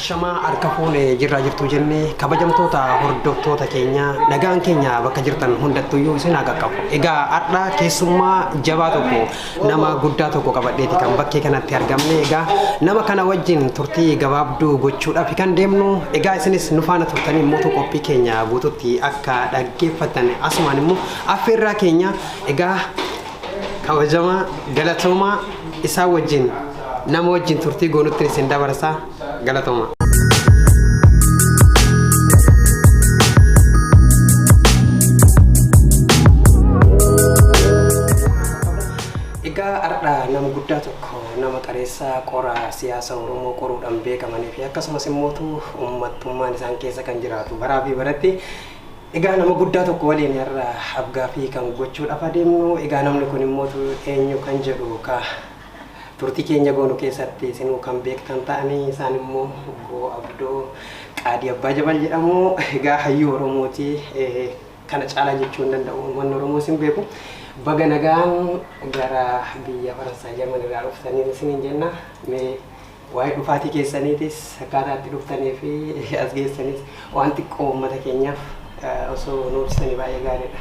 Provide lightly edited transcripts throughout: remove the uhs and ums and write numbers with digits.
Ashama harka fuune jirra jirtu jenne kabajamtoota hordoftoota keenya nagaan keenya bakka jirtan hundattuyyuu isin haa qaqqabu. Egaa har'a keessummaa jabaa tokko nama guddaa tokko qabadheeti kan bakkee kanatti argamne. Egaa nama kana wajjin turtii gabaabduu gochuudhaaf kan deemnu. Egaa isinis nu faana turtanii mootu qophii keenya guututti akka dhaggeeffatan asumaan immoo affeerraa keenya egaa kabajama galatooma isaa wajjin nama wajjin turtii goonutti isin dabarsaa galatooma. Egaa har'a nama guddaa tokko nama qareessaa qoraa siyaasa Oromoo qoruudhaan beekamanii fi akkasumas immoo uummattummaan isaan keessa kan jiraatu baraa fi baratti. Egaa nama guddaa tokko waliin har'a afgaaffii kan gochuudhaaf adeemnu. Egaa namni kun immoo eenyu kan jedhu ka turtii keenya goonu keessatti isinuu kan beektan ta'anii isaan immoo Obbo Abdoo Qaadii Abbaa Jabal jedhamu. Egaa hayyuu Oromooti kana caalaa jechuu hin danda'u uummanni Oromoo isin beeku. Baga nagaan gara biyya Faransaay Jarman irraa dhuftanii isiniin jenna. Mee waa'ee dhufaatii keessaniitis akkaataa itti dhuftanii fi as geessanis waan xiqqoo uummata keenyaaf osoo nuufsanii baay'ee gaariidha.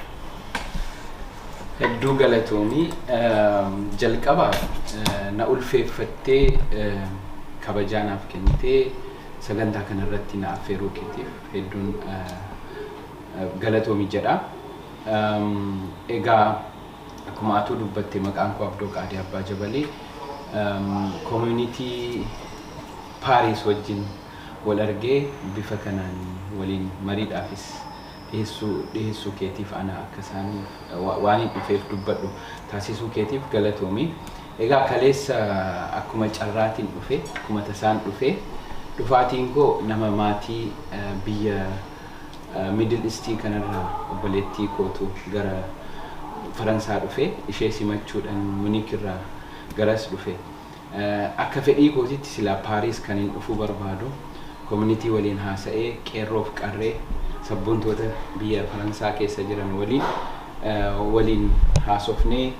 Hedduu galatoomii jalqaba na ulfeeffattee kabajaanaaf kennitee sagantaa kanarratti na affeeruu keetiif hedduun galatoomii jedha. Egaa akkuma atuu dubbatte maqaan koo Abdoo Qaadii Abbaa Jabalee community Paris wajjin wal argee bifa kanaan waliin mariidhaafis dhiyeessuu keetiif ana akka isaan waan dhufeef dubbadhu taasisuu keetiif galatoomii. Egaa kaleessa akkuma carraatiin dhufe akkuma tasaan dhufe dhufaatiin koo nama maatii biyya Middle East kanarraa obboleettii kootu gara Faransaa dhufe ishee simachuudhaan Munich irraa garas dhufe. Akka fedhii kootitti silaa Paris kan hin dhufuu barbaadu community waliin haasa'ee qeerroof qarree sabboontoota biyya Faransaa keessa jiran waliin haasofnee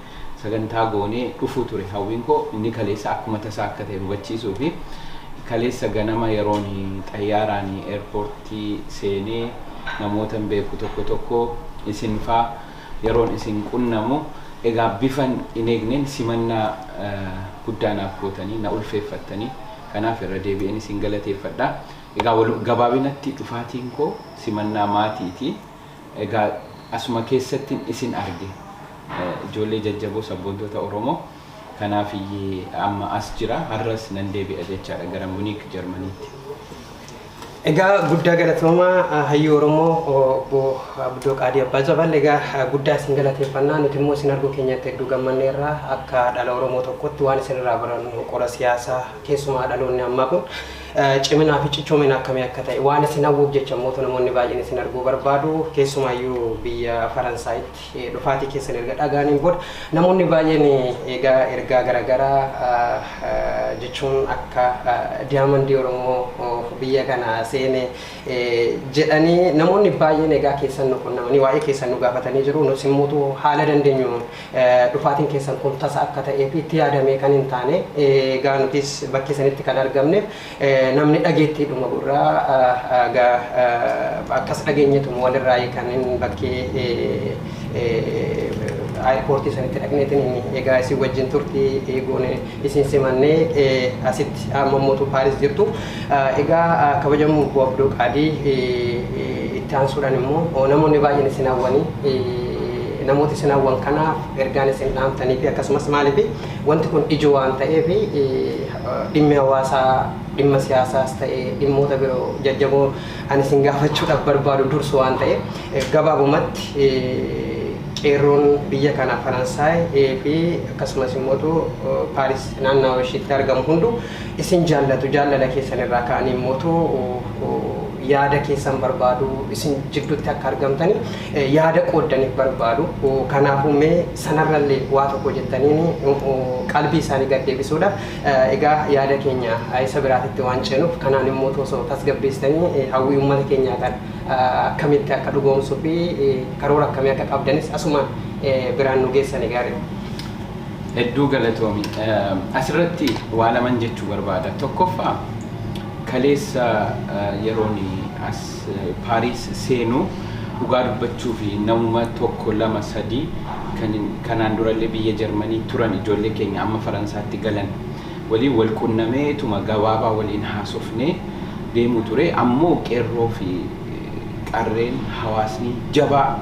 sagantaa goonee dhufuu ture. Hawwiin koo inni kaleessa akkuma tasaa akka ta'e hubachiisuu fi kaleessa ganama yeroon xayyaaraan airportii seenee namoota beeku tokko isin faa yeroon isin qunnamu egaa bifan hin eegneen simannaa guddaanaaf gootanii na ulfeeffattanii kanaaf irra deebi'een isin galateeffadha. Egaa gabaabinatti dhufaatiin koo simannaa maatiiti. Egaa asuma keessatti isin arge ijoollee jajjaboo sabboontoota Oromoo kanaaf amma as jira har'as nan deebi'a jechaadha gara Munich Jarmaniitti. Egaa guddaa galatoomaa hayyuu Oromoo Obbo Abdoo Qaadii Abbaa Jabal. Egaa guddaa isin galateeffannaa nuti immoo isin arguu keenyatti hedduu gammanneerra akka dhala Oromoo tokkotti waan isin irraa barannu qora siyaasaa keessumaa dhaloonni ammaa kun ciminaa fi cichoomina akkamii akka ta'e waan isin hawwuuf jecha mootu namoonni baay'een isin arguu barbaadu keessumaayyuu biyya Faransaayitti dhufaatii keessan erga dhagaaniin booda namoonni baay'een egaa ergaa garaagaraa jechuun akka diyaamandii Oromoo biyya kana seene jedhanii namoonni baay'een egaa keessan nu qunnamanii waa'ee keessan nu gaafatanii jiru. Nus immoo haala dandeenyu dhufaatiin keessan kun tasa akka ta'ee fi itti yaadamee kan hin taane egaa nutis bakkee sanitti kan argamneef namni dhageettiidhuma gurraa akkas dhageenyetu walirraa kan bakkee airportii sanitti dhaqneetiin egaa isin wajjin turtii eegoone isin simannee asitti amma mootu Paaris jirtu. Egaa kabajamu Obbo Abdoo Qaadii itti aansuudhaan immoo namoonni baay'een isin hawwanii namoota isin hawwan kanaaf ergaan isin dhaamtanii fi akkasumas maaliif wanti kun ijoo waan ta'eef dhimmi hawaasaa dhimma siyaasaas ta'ee dhimmoota biroo jajjaboo ani isin gaafachuudhaaf barbaadu dursu waan ta'eef gabaabumatti qeerroon biyya kana Faransaay fi akkasumas immoo Paaris naannawaa isheetti argamu hundu isin jaallatu jaalala keessan irraa ka'anii immoo yaada keessan barbaadu isin jidduutti akka argamtani yaada qooddaniif barbaadu. Kanaafuu mee sanarrallee waa tokko jettaniin qalbii isaanii gaddeebisuudhaaf egaa yaada keenya isa biraatitti waan ceenuuf kanaan immoo osoo tasgabbeessitanii hawwii uummata keenyaa kan akkamitti akka dhugoomsuu fi karoora akkamii akka qabdanis asuma biraan nu geessanii gaariidha. Hedduu galatoomi. Asirratti waa laman jechuu barbaada. Tokkoffaa kaleessa yerooni as Paris seenu dhugaa dubbachuu fi namuma tokko lama sadii kanaan durallee biyya Jarmanii turan ijoollee keenya amma Faransaatti galan waliin wal qunnamee tuma gabaabaa waliin haasofnee deemu ture ammoo qeerroo fi qarreen hawaasni jabaa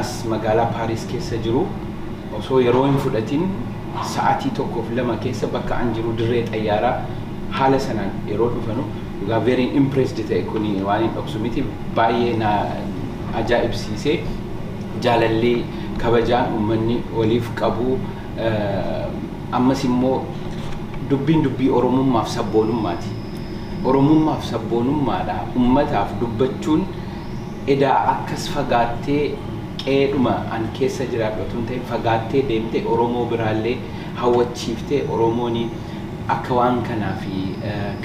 as magaalaa Paris keessa jiru osoo yeroo hin fudhatin sa'aatii tokkoof lama keessa bakka an jiru dirree xayyaaraa haala sanaan yeroo dhufanu dhugaa very impressed ta'e kuni waan hin dhoksu miti baay'ee na ajaa'ibsiisee jaalallee kabajaan uummanni waliif qabu ammas immoo dubbii oromummaaf sabboonummaati. Oromummaaf sabboonummaadha ummataaf dubbachuun edaa akkas fagaattee qeeduma an keessa jiraadhatuun ta'e fagaattee deemte Oromoo biraallee hawwachiiftee Oromooni akka waan kanaa fi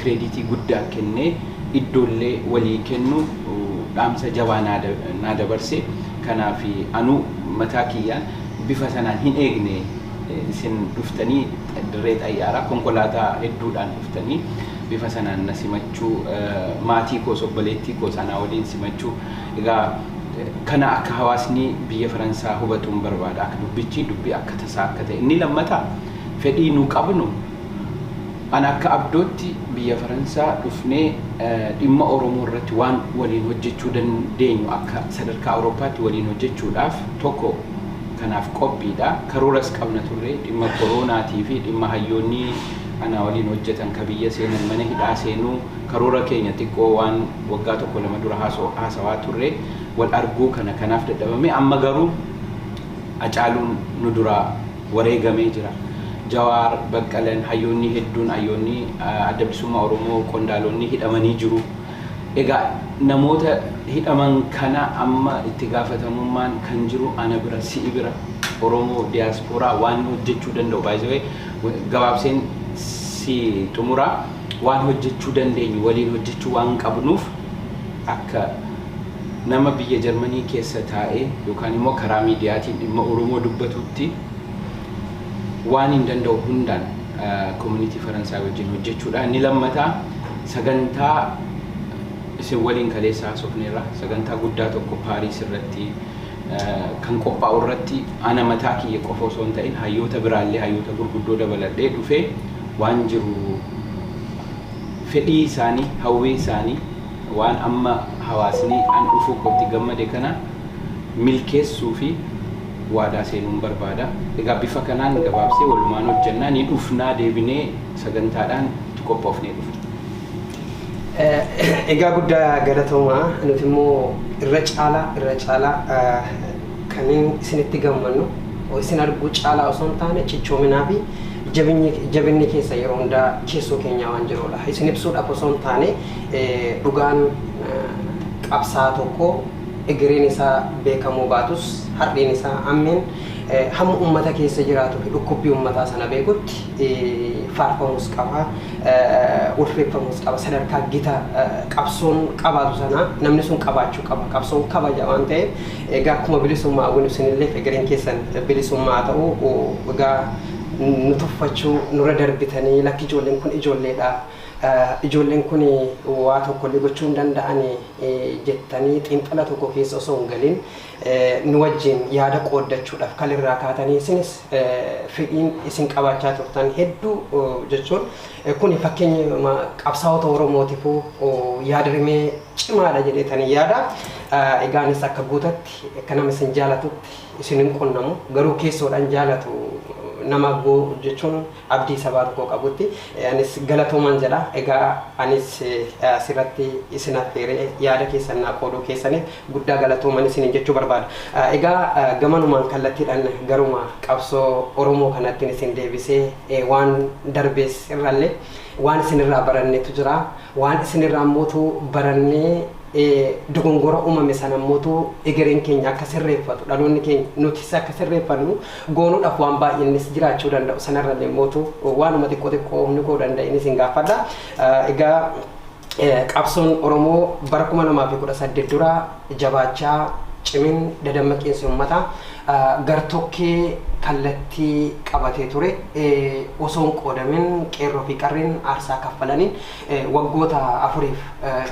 kreditii guddaa kennee iddoollee walii kennu dhaamsa jabaa naa dabarse kanaaf anu mataa kiyyaan bifa sanaan hin eegne isin dhuftanii dirree xayyaaraa konkolaataa hedduudhaan dhuftanii bifa sanaan na simachuu maatii koo obboleettii koo sanaa waliin simachuu egaa kana akka hawaasni biyya Faransaa hubatuun barbaada akka dubbichi dubbii akka tasaa akka ta'e inni lammataa fedhii nu qabnu an akka abdootti biyya Faransaa dhufnee dhimma Oromoo irratti waan waliin hojjechuu dandeenyu akka sadarkaa Awurooppaatti waliin hojjechuudhaaf tokko kanaaf qophiidha karooras qabna turre dhimma koronaatii fi dhimma hayyoonni ana waliin hojjetan ka biyya seenan mana hidhaa seenuu karoora keenya xiqqoo waan waggaa tokko lama dura haasawaa turre wal arguu kanaaf dadhabame amma garuu Acaaluun nu dura wareegamee jira. Jawaar Baqqalaan hayyoonni hedduun hayyoonni adda bilisummaa Oromoo qondaalonni hidhamanii jiru. Egaa namoota hidhaman kana amma itti gaafatamummaan kan jiru ana bira si'i bira Oromoo diasporaa waan hojjechuu danda'u baay'ee gabaabseen si xumura waan hojjechuu dandeenyu waliin hojjechuu waan qabnuuf akka nama biyya Jarmanii keessa taa'ee yookaan immoo karaa miidiyaatiin dhimma Oromoo dubbatutti waan hin danda'u hundaan community Faransaa wajjin hojjechuudha. Inni lammataa sagantaa isin waliin kaleessaa sofneerra sagantaa guddaa tokko Paris irratti kan qophaa'u irratti ana mataa kiyya qofa osoo hin ta'in hayyoota biraallee hayyoota gurguddoo dabaladhee dhufee waan jiru fedhii isaanii hawwii isaanii waan amma hawaasni an dhufuu kootti gammade kana milkeessuu fi waadaa seenuun barbaada. Egaa bifa kanaan gabaabsee walumaan hojjannaa ni dhufnaa deebinee sagantaadhaan itti qophoofnee dhufna. Egaa guddaa galatoomaa nuti immoo irra caalaa kan isinitti gammannu isin arguu caalaa osoo hin taane cichoominaa fi jabinni keessa yeroo hundaa keessoo keenyaa waan jiruudha. Isin ibsuudhaaf osoo hin taane dhugaan qabsaa tokko egereen isaa beekamuu baatus har'een isaa ammeen hamma ummata keessa jiraatu fi dhukkubbii ummataa sana beekutti faarfamuus qaba ulfeeffamuus qaba sadarkaa gita qabsoon qabaatu sana namni sun qabaachuu qaba qabsoon kabaja waan ta'eef egaa akkuma bilisummaa hawwinu isinillee egereen keessan bilisummaa ta'u egaa nu tuffachuu nurra darbitanii lakki ijoolleen kun ijoolleedha. Ijoolleen kun waa tokkollee gochuu hin danda'ani jettanii xiinxala tokko keessa osoo hin galin nu wajjin yaada qooddachuudhaaf kalirraa kaatanii isinis fedhiin isin qabaachaa turtan hedduu jechuun kun fakkeenya qabsaa'ota Oromootiifuu yaada rimee cimaadha jedhetanii yaada. Egaanis akka guutatti akka nama isin jaalatutti isin hin qunnamu garuu keessoodhaan jaalatu nama go jechuun abdii sabaa tokko qabutti anis galatoomaan jedha. Egaa anis asirratti isin affeeree yaada keessan naa qooduu keessaniif guddaa galatoomaan isin jechuu barbaada. Egaa gamanumaan kallattiidhaan garuma qabsoo Oromoo kanatti isin deebisee waan darbees irraallee waan isin irraa baranneetu jira. Waan isin irraa mootuu barannee dogongora uumame sana mootu egereen keenya akka sirreeffatu dhaloonni keenya nutis akka sirreeffannu goonuudhaaf waan baay'eenis jiraachuu danda'u sanarrallee mootu waanuma xiqqoo humni koo danda'in isin gaafadha. Egaa qabsoon Oromoo bara 2018 dura jabaachaa cimin dadammaqiinsi uummataa gartokkee kallattii qabatee ture osoon qoodamin qeerroo fi qarreen aarsaa kaffalaniin waggoota afuriif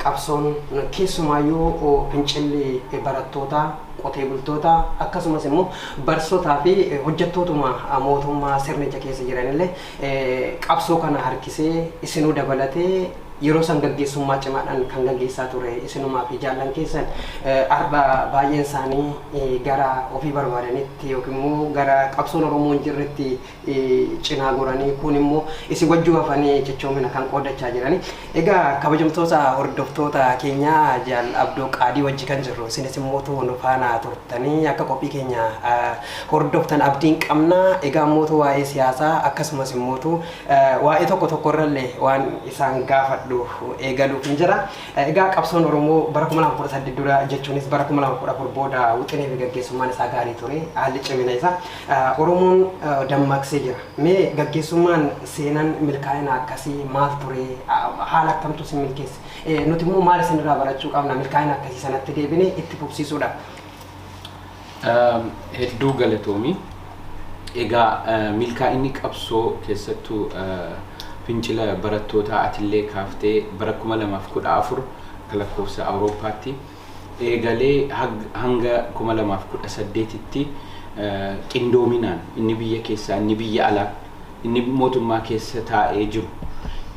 qabsoon keessumaayyuu fincilli barattootaa qotee bultoota akkasumas immoo barsiisotaa fi hojjettootuma mootummaa sirnicha keessa jiranillee qabsoo kana harkisee isinuu dabalatee yeroo san gaggeessummaa cimaadhaan kan gaggeessaa ture isinumaa fi jaallan keessan arba baay'een isaanii gara ofii barbaadanitti yookiin immoo gara qabsoon Oromoo hin jirretti cinaa goranii kun immoo isin wajjin hafanii jechoomina kan qoodachaa jirani. Egaa kabajamtoota hordoftoota keenya Jaal Abdoo Qaadii wajji kan jirru isinis immoo nu faana turtanii akka qophii keenya hordoftan abdiin qabna. Egaa immoo waa'ee siyaasaa akkasumas immoo waa'ee tokko tokkorrallee waan isaan gaafadhu eegaluuf hin jira. Egaa qabsoon Oromoo bara 2018 dura jechuunis bara 2014 booda wixinee fi gaggeessummaan isaa gaarii ture. Haalli cimina isaa Oromoon dammaqsee jira. Mee gaggeessummaan seenan milkaa'ina akkasii maal ture? Haala akkamtu isin milkeesse? Nuti immoo maal isinirraa barachuu qabna milkaa'ina akkasii sanatti deebinee itti fufsiisuudha? Hedduu galatoomii. Egaa milkaa'inni qabsoo keessattuu fincila barattootaa atillee kaaftee bara 2014 kan lakkoofsa Awurooppaatti eegalee hanga 2018tti qindoominaan inni biyya keessaa inni biyya alaa inni mootummaa keessa taa'ee jiru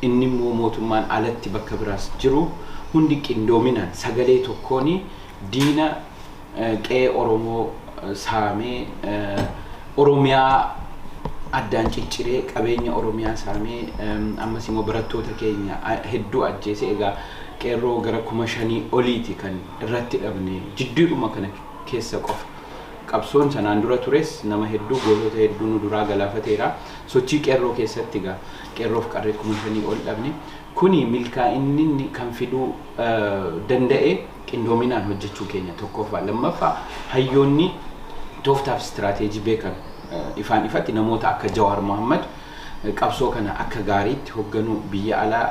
inni immoo mootummaan alatti bakka biraas jiru hundi qindoominaan sagalee tokkoon diina qe'ee Oromoo saamee Oromiyaa addaan cicciree qabeenya Oromiyaa saamee ammas immoo barattoota keenya hedduu ajjeese. Egaa qeerroo gara 5,000 oliiti kan irratti dhabne jidduudhuma kana keessa qofa. Qabsoon sanaan dura tures nama hedduu gootota hedduu nu duraa galaafateera. Sochii qeerroo keessatti egaa qeerroof qarree 5,000 ol dhabne kuni milkaa'inni kan fiduu danda'e qindoominaan hojjechuu keenya tokkoffaa. Lammaffaa hayyoonni tooftaaf istiraateejii beekan ifaan ifatti namoota akka Jawaar Mohammad qabsoo kana akka gaariitti hoogganuu biyya alaa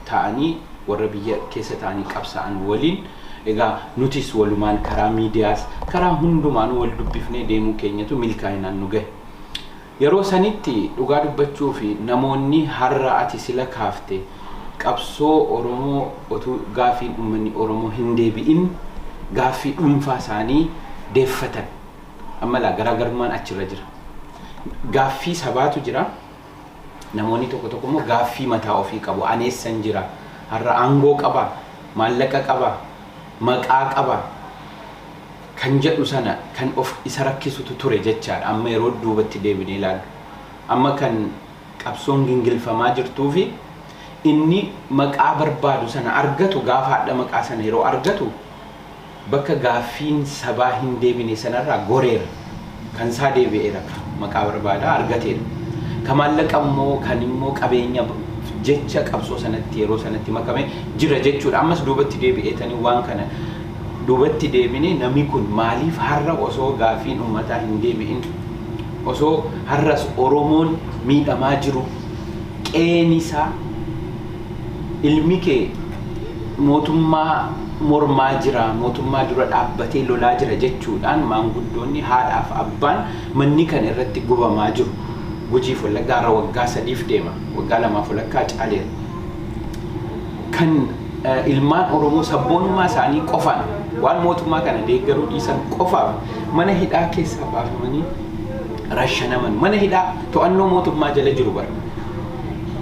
ta'anii warra biyya keessa ta'anii qabsa'an waliin egaa nutis walumaan karaa miidiyaas karaa hundumaan wal dubbifnee deemuu keenyatu milkaa'inaan nu gahe. Yeroo sanitti dhugaa dubbachuu fi namoonni har'a ati sila kaafte qabsoo Oromoo otuu gaaffiin uummanni Oromoo hin deebi'in gaaffii dhuunfaa isaanii deeffatan. Ammalaa garaagarummaan achirra jira. Gaaffii sabaatu jira. Namoonni tokko tokko immoo gaaffii mataa ofii qabu. Aneessan jira. Har'a aangoo qaba, maallaqa qaba, maqaa qaba. Kan jedhu sana kan of isa rakkisutu ture jechaadha. Amma yeroo duubatti deebinee ilaallu. Amma kan qabsoon gingilfamaa jirtuu fi inni maqaa barbaadu sana argatu gaafa hadha maqaa sana yeroo argatu bakka gaaffiin sabaa hin deebine sanarraa goreera. Kan isaa deebi'eera maqaa barbaadaa argateera. Kan maallaqa immoo kan immoo qabeenya jecha qabsoo sanatti yeroo sanatti makame jira jechuudha. Ammas duubatti deebi'eetanii waan kana duubatti deebine namni kun maaliif har'a osoo gaaffiin uummataa hin deebi'in osoo har'as Oromoon miidhamaa jiru qe'een isaa ilmi kee mootummaa mormaa jira mootummaa dura dhaabbatee lolaa jira jechuudhaan maanguddoonni haadhaaf abbaan manni kan irratti gubamaa jiru. Gujiif Wallaggaa waggaa 3 deema waggaa 2 walakkaa caaleera. Kan ilmaan Oromoo sabboonummaa isaanii qofaan waan mootummaa kana deeggaruu dhiisan qofaaf mana hidhaa keessaa baafamanii rashanaman mana hidhaa to'annoo mootummaa jala jiru bara.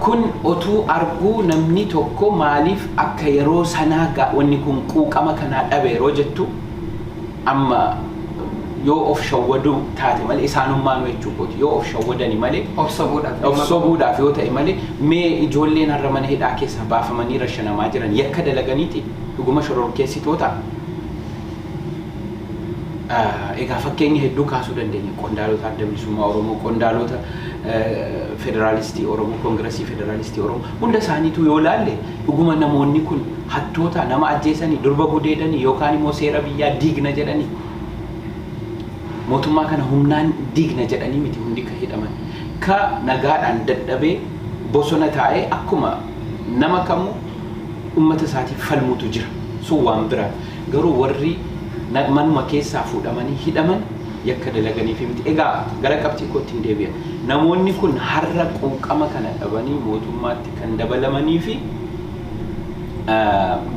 Kun otuu arguu namni tokko maaliif akka yeroo sanaa wanni kun quuqama kanaa dhabe yeroo jettu amma yoo of shawwadu taate malee isaanummaan jechuudha. Yoo of shawwadani malee of sobuudhaaf yoo ta'e malee mee ijoolleen har'a mana hidhaa keessaa baafamanii rashanamaa jiran yakka dalaganiiti dhuguma shororkeessitoota. Egaa fakkeenya hedduu kaasuu dandeenya. Qondaalota adda bilisummaa Oromoo, qondaalota federaalistii Oromoo, koongiresii federaalistii Oromoo hunda isaaniitu yoo laalle dhuguma namoonni kun hattoota nama ajjeesanii durba gudeedanii yookaan immoo seera biyyaa diigna jedhanii mootummaa kana humnaan diigna jedhanii miti hundi ka hidhaman. Ka nagaadhaan dadhabee bosona taa'ee akkuma nama kamuu uummata isaatiif falmutu jira. Sun waan biraa garuu warri manuma keessaa fuudhamanii hidhaman yakka dalaganii fi miti egaa gara qabxii kootti hin deebi'a namoonni kun har'a quuqama kana dhabanii mootummaatti kan dabalamanii fi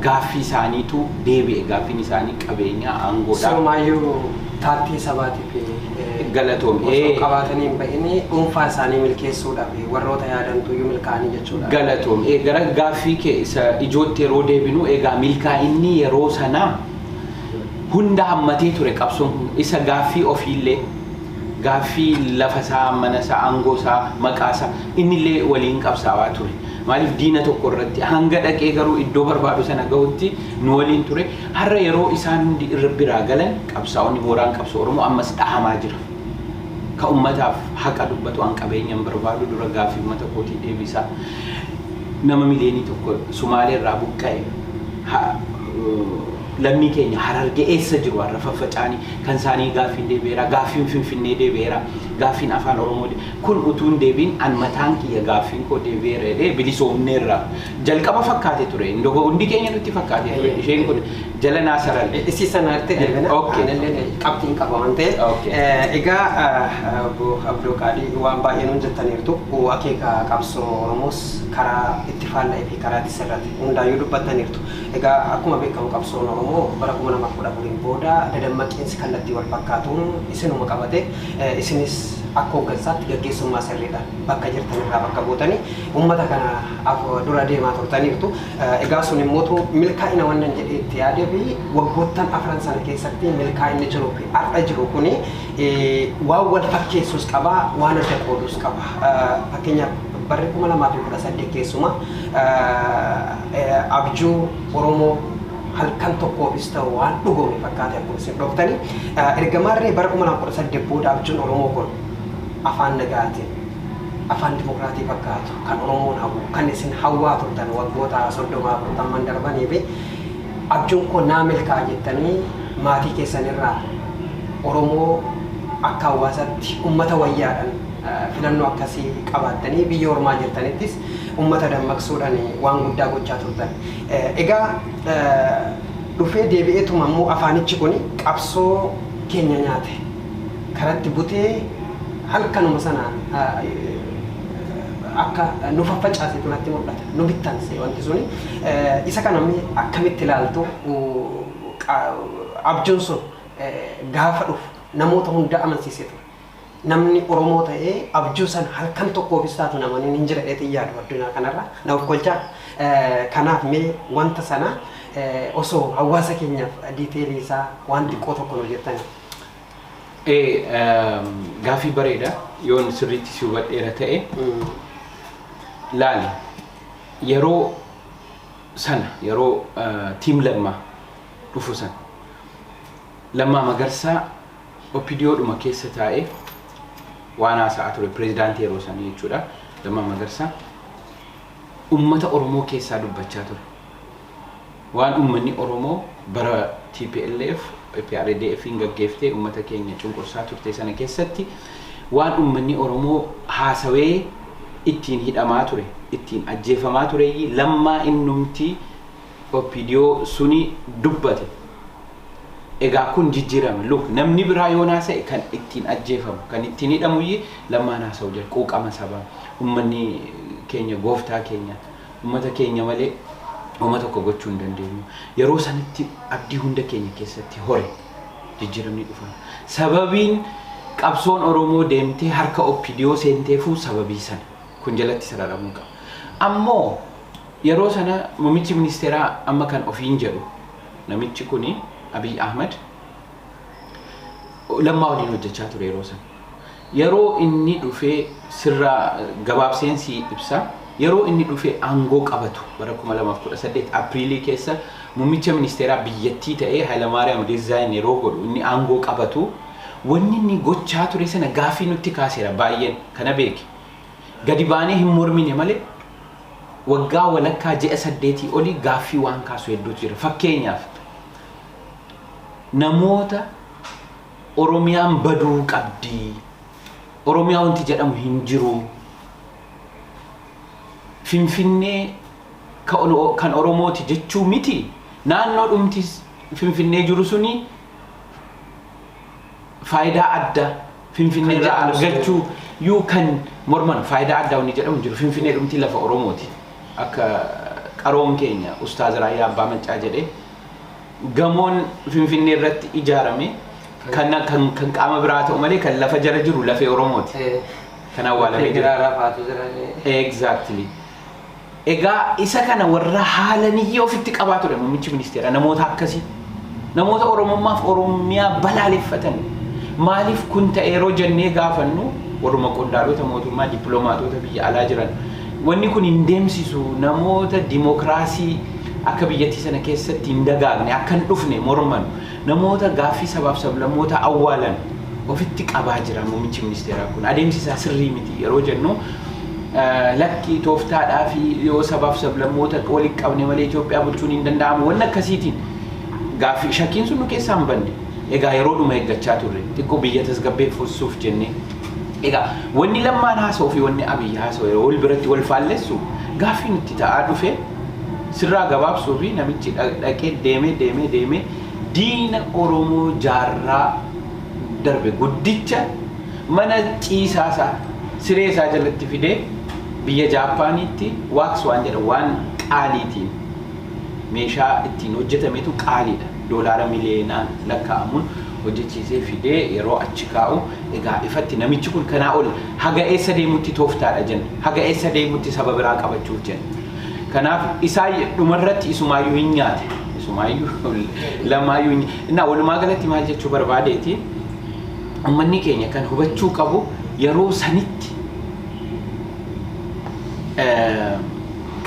gaaffii isaaniitu deebi'e gaaffiin isaanii qabeenyaa aangoodha. Somaayyuu taattii sabaatiif galatoomee qabaatanii hin bahine dhuunfaa isaanii milkeessuudhaaf warroota yaadantu iyyuu milkaa'anii jechuudha. Galatoomee gara gaaffii kee isa ijootti yeroo deebinu egaa milkaa'inni yeroo sanaa hunda hammatee ture qabsoon isa gaaffii ofiillee gaaffii lafa isaa mana isaa aangoo isaa maqaa isaa innillee waliin qabsaawaa ture. Maaliif diina tokko irratti hanga dhaqee garuu iddoo barbaadu sana gahutti nu waliin ture har'a yeroo isaan hundi irra biraa galan qabsaa'onni mooraan qabsoo Oromoo ammas dhahamaa jira. Ka ummataaf haqa dubbatu an qabeenyaan barbaadu dura gaaffii ummata kootii deebisaa nama miliyoonii tokko Sumaalee irraa buqqa'e lammii keenya Harargee eessa jiru har'a faffacaanii kan isaanii gaaffiin deebi'eera gaaffiin Finfinnee deebi'eera gaaffiin afaan Oromoo kun utuun deebiin an mataan kiyya gaaffiin koo deebi'eera jedhee bilisoomneerra jalqaba fakkaate ture ndogo hundi keenya nutti fakkaate ture isheen kun jala naasaral isi sanatti deebina qabxiin qaba waan ta'eef egaa Abdoo Qaadii waan baay'ee nuun jettaniirtu akeeka qabsoo Oromoos karaa itti faalla'ee fi karaa itti sirratti hundaayyuu dubbattaniirtu egaa akkuma beekamu qabsoon Oromoo bara 2014 booda dadammaqiinsi kallattii wal fakkaatuun isinuma qabate isinis akka hooggansaatti gaggeessummaa sirriidhaan bakka jirtanirraa bakka buutanii uummata kana dura deemaa turtaniirtu egaa sun immoo milkaa'ina waan jedhee itti yaadee fi waggoottan afran sana keessatti milkaa'inni jiru fi har'a jiru kuni waan wal fakkeessus qaba waan adda qoodus qaba fakkeenyaaf barri 2018 keessuma abjuu Oromoo halkan tokkoofis ta'u waan dhugoome fakkaate akkuma isin dhoftanii ergamaarree bara 2018 booda abjuun Oromoo kun afaan nagaatiin afaan dimokiraatii fakkaatu kan Oromoon hawwu kan isin hawwaa turtan waggoota 30 darbanii fi abjuun kun naa milkaa'a jettanii maatii keessanirraa Oromoo akka hawaasaatti uummata wayyaadhaan filannoo akkasii qabaattanii biyya ormaa jirtanittis uummata dammaqsuudhaan waan guddaa gochaa turtan. Egaa dhufee deebi'eetuma immoo afaanichi kun qabsoo keenya nyaate karatti butee halkanuma sanaan akka nu faffacaase tunatti mul'ata nu bittanse wanti suni isa kana akkamitti ilaaltu abjuun sun gaafa dhufu namoota hunda amansiisee ture. Namni Oromoo ta'ee abjuu san halkan tokkoofis taatu namani hin jira dheetii yaadu addunyaa kanarra na of kolchaa kanaaf mee wanta sana osoo hawaasa keenyaaf diiteelii isaa waan xiqqoo tokko nu jettan. Gaaffii bareeda yoon sirriitti si hubadheera ta'e laali yeroo sana yeroo tiim lammaa dhufu sana Lammaa Magarsaa oppidiyoodhuma keessa taa'ee waan haasaa ture pirezidaantii yeroo sanii jechuudha. Lammaa Magarsaa ummata Oromoo keessaa dubbachaa ture. Waan ummanni Oromoo bara TPLF PRDF hin gaggeeftee ummata keenya cunqursaa turte sana keessatti waan ummanni Oromoo haasawee ittiin hidhamaa ture, ittiin ajjeefamaa ture Lammaa innumti oppidiyoo suni dubbate. Egaa kun jijjiirame look namni biraa yoo naasa'e kan ittiin ajjeefamu kan ittiin hidhamu Lammaan haasa'u jira quuqama sabaa ummanni keenya gooftaa keenya ummata keenya malee uma tokko gochuu hin dandeenyu yeroo sanatti abdii hunda keenya keessatti hore jijjiiramni dhufa sababiin qabsoon Oromoo deemtee harka oppidiyoo seenteefuu sababii sana kun jalatti sararamuu qaba ammoo yeroo sana muummichi ministeeraa amma kan ofiin jedhu namichi kuni Abiy Ahmed Lammaa waliin hojjechaa ture yeroo sana yeroo inni dhufee sirraa gabaabseensi ibsa yeroo inni dhufee aangoo qabatu bara 2018 Apriilii keessa muummicha ministeeraa biyyattii ta'ee Hayilamaariyaam Deezaayin yeroo godhu inni aangoo qabatu wanni inni gochaa ture sana gaaffii nutti kaaseera baay'een kana beeki gadi baanee hin mormine malee waggaa walakkaa ji'a 8 olii gaaffii waan kaasu hedduutu jira fakkeenyaaf namoota Oromiyaan baduu qabdi Oromiyaa wanti jedhamu hin jiru Finfinnee kan Oromooti jechuu miti naannoo dhumti Finfinnee jiru suni faayidaa adda Finfinnee irraa argachuu yoo kan morman faayidaa addaa inni jedhamu jiru Finfinnee dhumti lafa Oromooti akka qaroon keenya Ustaaz Raayyaa Abbaa Maccaa jedhee gamoon Finfinnee irratti ijaarame kan qaama biraa ta'u malee kan lafa jara jiru lafa Oromooti. Kan awwaalame jira. Exactly. Egaa isa kana warra haalanii ofitti qabaatu dha muummichi ministeera namoota akkasii namoota Oromummaaf Oromiyaa balaaleffatan maaliif kun ta'e yeroo jennee gaafannu warruma qondaalota mootummaa dippiloomaatota biyya alaa jiran wanni kun hin deemsisu namoota dimokiraasii akka biyyattii sana keessatti hin dagaagne akka hin dhufne morman namoota gaaffii sabaaf sablammoota awwaalan ofitti qabaa jira muummichi ministeeraa kun adeemsisaa sirrii miti yeroo jennu lakki tooftaadhaa fi yoo sabaaf sablammoota waliin qabne malee Itoophiyaa bulchuun hin danda'amu wanna akkasiitiin gaaffii shakkiin sun nu keessaa hin banne egaa yeroo dhuma eeggachaa turre xiqqoo biyya tasgabbeessuuf jennee egaa wanni lammaan haasa'uu fi wanni Abiyyi haasa'u yeroo wal biratti wal faalleessu gaaffii nutti ta'aa dhufe sirraa gabaabsuu fi namichi dhaqee deemee diina Oromoo jaarraa darbe guddicha mana ciisaasaa siree isaa jalatti fidee biyya Jaappaaniitti waaks waan jedha waan qaaliitiin meeshaa ittiin hojjetametu qaaliidha doolaara miliyoonaan lakkaa'amuun hojjechiisee fidee yeroo achi kaa'u egaa ifatti namichi kun kanaa ol haga eessa deemutti tooftaadha jenna haga eessa deemutti saba biraa qabachuuf jenna kanaaf isaa dhumarratti isumaayyuu hin nyaate isumaayyuu lamaayyuu innaa walumaa galatti maal jechuu barbaadeeti ummanni keenya kan hubachuu qabu yeroo sanitti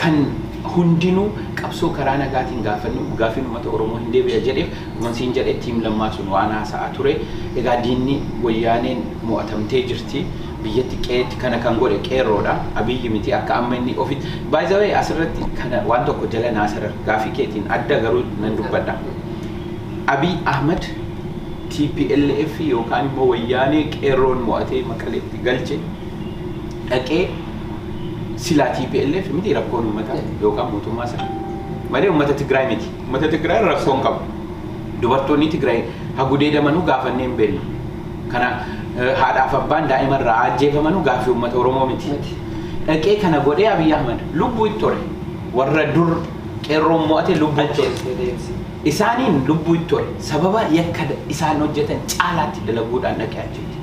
kan hundinuu qabsoo karaa nagaatiin gaafiin uummata Oromoo hin deebi'a jedheef wansiin jedhee tiim lammaa sun waan haasa'aa ture egaa diinni wayyaaneen mo'atamtee jirti biyyatti qeetti kana kan godhe qeerroodha Abiyyi miti akka amma inni ofitti by the way asirratti kana waan tokko jala naasarar gaafii keetiin adda garuu nan dubbadha Abiy Ahmed TPLF yookaan immoo wayyaanee qeerroon mo'atee Maqaleetti galche dhaqee silaa TPLF miti rakkoon uummata yookaan mootummaa sana malee uummata Tigraay miti uummata Tigraay rakkoon qabu dubartoonni Tigraay hagudee damanuu gaafannee hin beeknu kana haadhaaf abbaan daa'ima irraa ajjeefamanuu gaaffii uummata Oromoo miti dhaqee kana godhee Abiy Ahmed lubbuu itti ture warra dur qeerroon mo'ate lubbuu itti ture isaaniin lubbuu itti ture sababa yakka isaan hojjetan caalaatti dalaguudhaan dhaqee ajjeete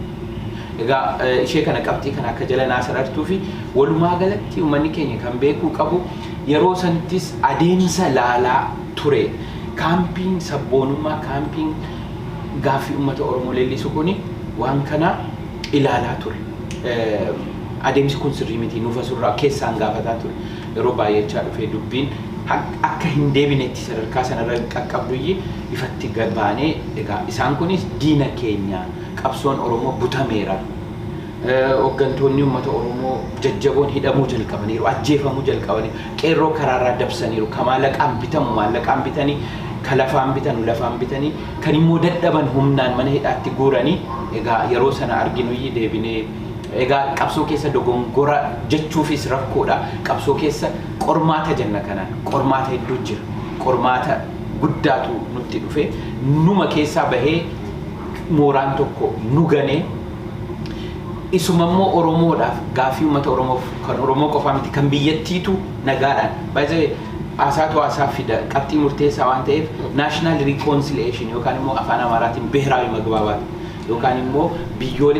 egaa ishee kana qabxii kana akka jala naasarartuu fi walumaa galatti uummanni keenya kan beekuu qabu yeroo sanittis adeemsa laalaa ture kaampiin sabboonummaa kaampiin gaaffii uummata Oromoo leellisu kuni waan kana ilaalaa ture adeemsi kun sirrii miti nuufa surraa keessaan gaafataa ture yeroo baay'achaa dhufee dubbiin akka hin deebinetti sadarkaa sanarra qaqqabduyyi ifatti gabaanee egaa isaan kunis diina keenya qabsoon Oromoo butameera hooggantoonni uummata Oromoo jajjaboon hidhamuu jalqabaniiru ajjeefamuu jalqabaniiru qeerroo karaarraa dabsaniiru maallaqaan bitamu maallaqaan bitanii kalafaan bitanu lafaan bitanii kan immoo dadhaban humnaan mana hidhaatti guuranii egaa yeroo sana arginuyyi deebinee egaa qabsoo keessa dogongora jechuufis rakkoodha qabsoo keessa qormaata jenna kanaan qormaata hedduu jira qormaata guddaatu nutti dhufe numa keessaa bahee mooraan tokko nu ganee isumammoo Oromoodhaaf gaaffii uummata Oromoof kan Oromoo qofaa miti kan biyyattiitu nagaadhaan baay'ee asaatu asaa fida qabxii murteessaa waan ta'eef national reconciliation yookaan immoo afaan Amaaraatiin biheraawi magbaabaat yookaan immoo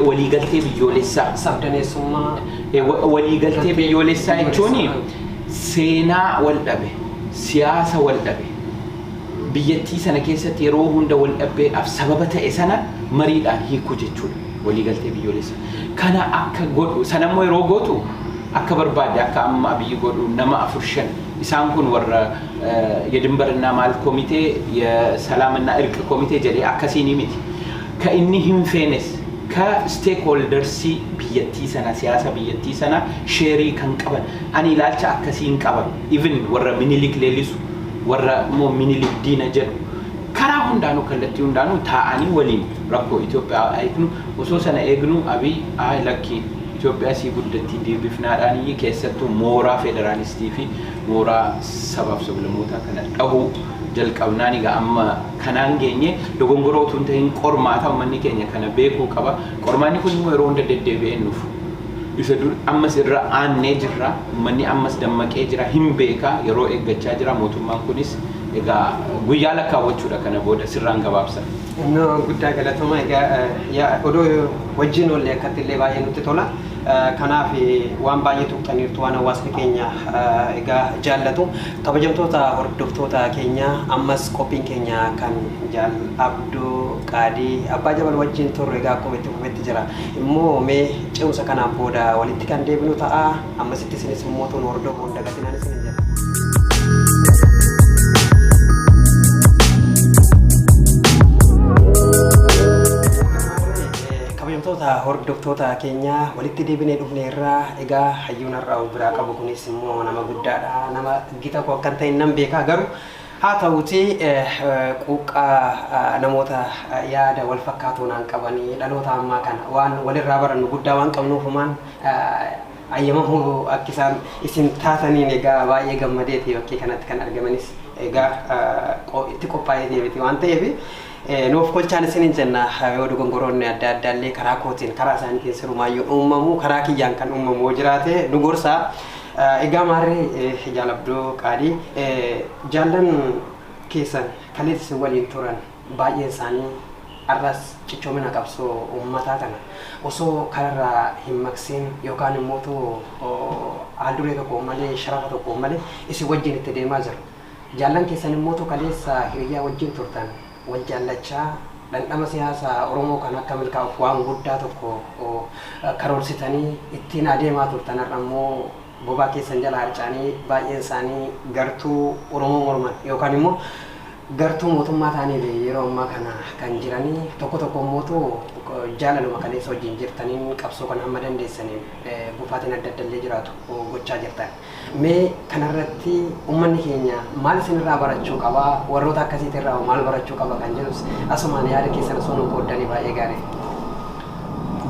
waliigaltee biyyoolessaa sabdaneessummaa waliigaltee biyyoolessaa jechuun seenaa wal dhabe siyaasa wal dhabe biyyattii sana keessatti yeroo hunda wal dhabbeedhaaf sababa ta'e sana mariidhaan hiikuu jechuudha waliigaltee biyyoolessaa kana akka godhu sanammoo yeroo gootu akka barbaade akka amma Abiyyi godhu nama 4-5 isaan kun warra የድንበርና ማል ኮሚቴ የሰላምና እርቅ ኮሚቴ ጀሌ አከሲኒ ሚቲ ከኢኒ ሂንፌነስ ከስቴክሆልደርሲ ቢየቲ ሰና ሲያሳ ቢየቲ ሰና ሼሪ ከንቀበን አኒ ላልቻ አከሲን ቀበን ኢቭን ወረ ሚኒሊክ ሌሊሱ ወረ ሞ ሚኒሊክ ዲነ ጀዱ ከራ ሁንዳኑ ከለቲ ሁንዳኑ ታአኒ ወሊን ረኮ ኢትዮጵያ አይክኑ ወሶ ሰና ኤግኑ አቢ አይ ለኪ Itoophiyaa sii guddatti deebifnaadhaan keessattuu mooraa federaalistii fi mooraa sabaaf sablammootaa kana dhahuu jalqabnaan egaa amma kanaan geenye dogongoroo tun ta'in qormaata uummanni keenya kana beekuu qaba. Qormaanni kun immoo yeroo hunda deddeebi'ee nuuf isa dur ammas irra aannee jirra, uummanni ammas dammaqee jira, hin beeka, yeroo eeggachaa jira. Mootummaan kunis egaa guyyaa lakkaawwachuudha kana booda sirraan gabaabsa. No, guddaa galatoomaa egaa odoo wajjin ollee akkatti illee baay'ee nutti tola. Kanaaf waan baay'ee tuqxaniirtu waan hawaasni keenya egaa jaallatu. Kabajamtoota hordoftoota keenya ammas qophiin keenya kan Jaal Abduu Qaadii Abbaa Jabal wajjin turre egaa akkuma itti fufetti jira. Immoo mee ce'umsa kanaan booda walitti kan deebinu ta'a. Ammasitti isinis immoo tun hordofuun dagatinaan isin jira. Hordoftoota keenya walitti deebinee dhufne irraa egaa hayyuun irraa biraa qabu kunis immoo nama guddaadha, nama gita koo akkan ta'e nan beekaa. Garuu haa ta'uuti quuqqaa namoota yaada wal fakkaatuun qabanii dhaloota ammaa kana waan walirraa barannu guddaa waan qabnuufumaan ayyamamoo akka isaan isin taataniin egaa baay'ee gammadeeti bakkee kanatti kan argamanis egaa itti qophaa'ee deebiti waan ta'eef nuuf kolchaan isin jenna. Yoo dogongoroonni adda addaallee karaa kootiin karaa isaaniitiin sirumaayyuu uumamu karaa kiyyaan kan uumamu jiraate nu gorsaa. Egaa maarree Jaal Abduu Qaadii jaallan keessan kaleessa isin waliin turan baay'een isaanii arras cichoomina qabsoo uummataa kana osoo kararraa hin maqsiin yookaan immoo haalduree tokko malee sharafa tokko malee isin wajjin itti deemaa jiru. Jaallan keessan immoo kaleessa hiriyaa wajjin turtan wal jaallachaa dhandhama siyaasaa Oromoo kan akka milkaa'uuf waan guddaa tokko karoorsitanii ittiin adeemaa turtan. Har'a immoo bobaa keessan jala harcaanii baay'een isaanii gartuu Oromoo morman yookaan immoo gartuu mootummaa ta'anii yeroo ammaa kana kan jiranii tokko immoo jaalaluma kaleessa wajjin jirtaniin qabsoo kan hamma dandeessaniin buufaatiin adda addallee jiraatu gochaa jirtan. Mee kanarratti uummanni keenya maal isinirraa barachuu qaba, warroota akkasiitirraa maal barachuu qaba kan jedhus asumaan yaada keessan osoo nu qooddanii baay'ee gaarii.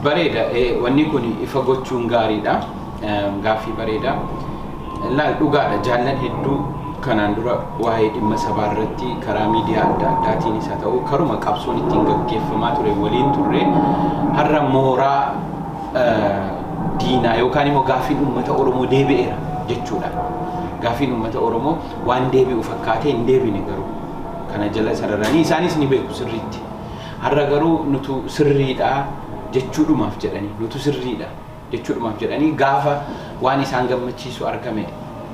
Bareeda, wanni kun ifa gochuun gaariidha. Gaaffii bareeda. Dhugaadha, jaallan hedduu kanaan dura waa'ee dhimma sabaa irratti karaa miidiyaa adda addaatiin isa ta'u karuma qabsoon ittiin gaggeeffamaa ture waliin turre har'a mooraa diinaa yookaan immoo gaaffiin uummata Oromoo deebi'eera jechuudha. Gaaffiin uummata Oromoo waan deebi'u fakkaatee hin deebine garuu kana jala sararanii isaanis ni beeku sirriitti. Har'a garuu nutu sirriidha jechuudhumaaf jedhanii nutu sirriidha jechuudhumaaf jedhanii gaafa waan isaan gammachiisu argame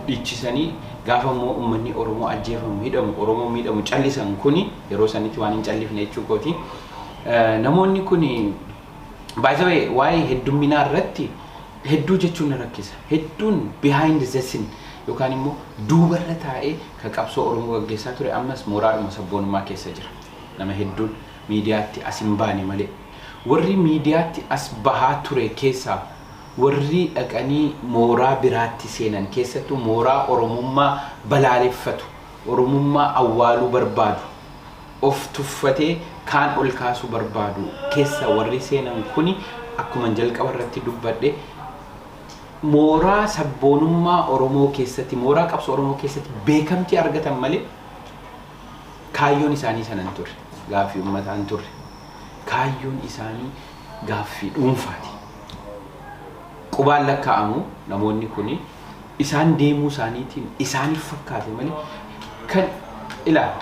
dhiichisanii gaafa immoo uummanni Oromoo ajjeefamu hidhamu Oromoo miidhamu callisan kuni yeroo sanitti waan hin callifne jechuukooti. Namoonni kuni baay'ee waa'ee heddumminaa irratti hedduu jechuun rakkisa. Hedduun behind the scene yookaan immoo duubarra taa'ee kan qabsoo Oromoo gaggeessaa ture ammas mooraadhuma sabboonummaa keessa jira. Nama hedduun miidiyaatti as hin baane malee warri miidiyaatti as bahaa ture keessaa warri dhaqanii mooraa biraatti seenan keessattuu mooraa Oromummaa balaaleffatu, Oromummaa awwaaluu barbaadu, of tuffatee kaan ol kaasuu barbaadu keessa warri seenan kuni akkuma jalqaba irratti dubbadhe mooraa sabboonummaa Oromoo keessatti, mooraa qabsoo Oromoo keessatti beekamtii argatan malee kaayyoon isaanii sanan turre, gaaffii uummataan turre. Kaayyoon isaanii gaaffii dhuunfaati. Qubaan lakkaa'amu namoonni kuni isaan deemuu isaaniitiin isaaniif fakkaate malee kan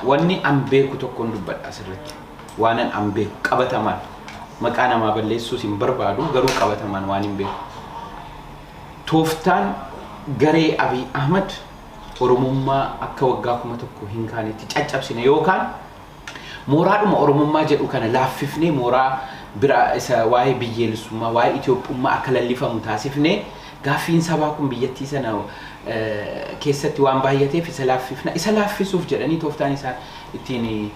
wanni an beeku tokkoon dubbadha asirratti. Waan an beeku qabatamaan maqaa namaa balleessuus hin barbaadu garuu qabatamaan waan hin beeku. Tooftaan garee Abiy Ahmad Oromummaa akka waggaa 1000 hin kaanetti caccabsine yookaan mooraadhuma Oromummaa jedhu kana laaffifnee mooraa biraa isa waa'ee biyyeelessummaa waa'ee Itoophummaa akka lallifamu taasifnee gaaffiin sabaa kun biyyattii sana keessatti waan baay'ateef isa laaffisuuf jedhanii tooftaan isaan ittiin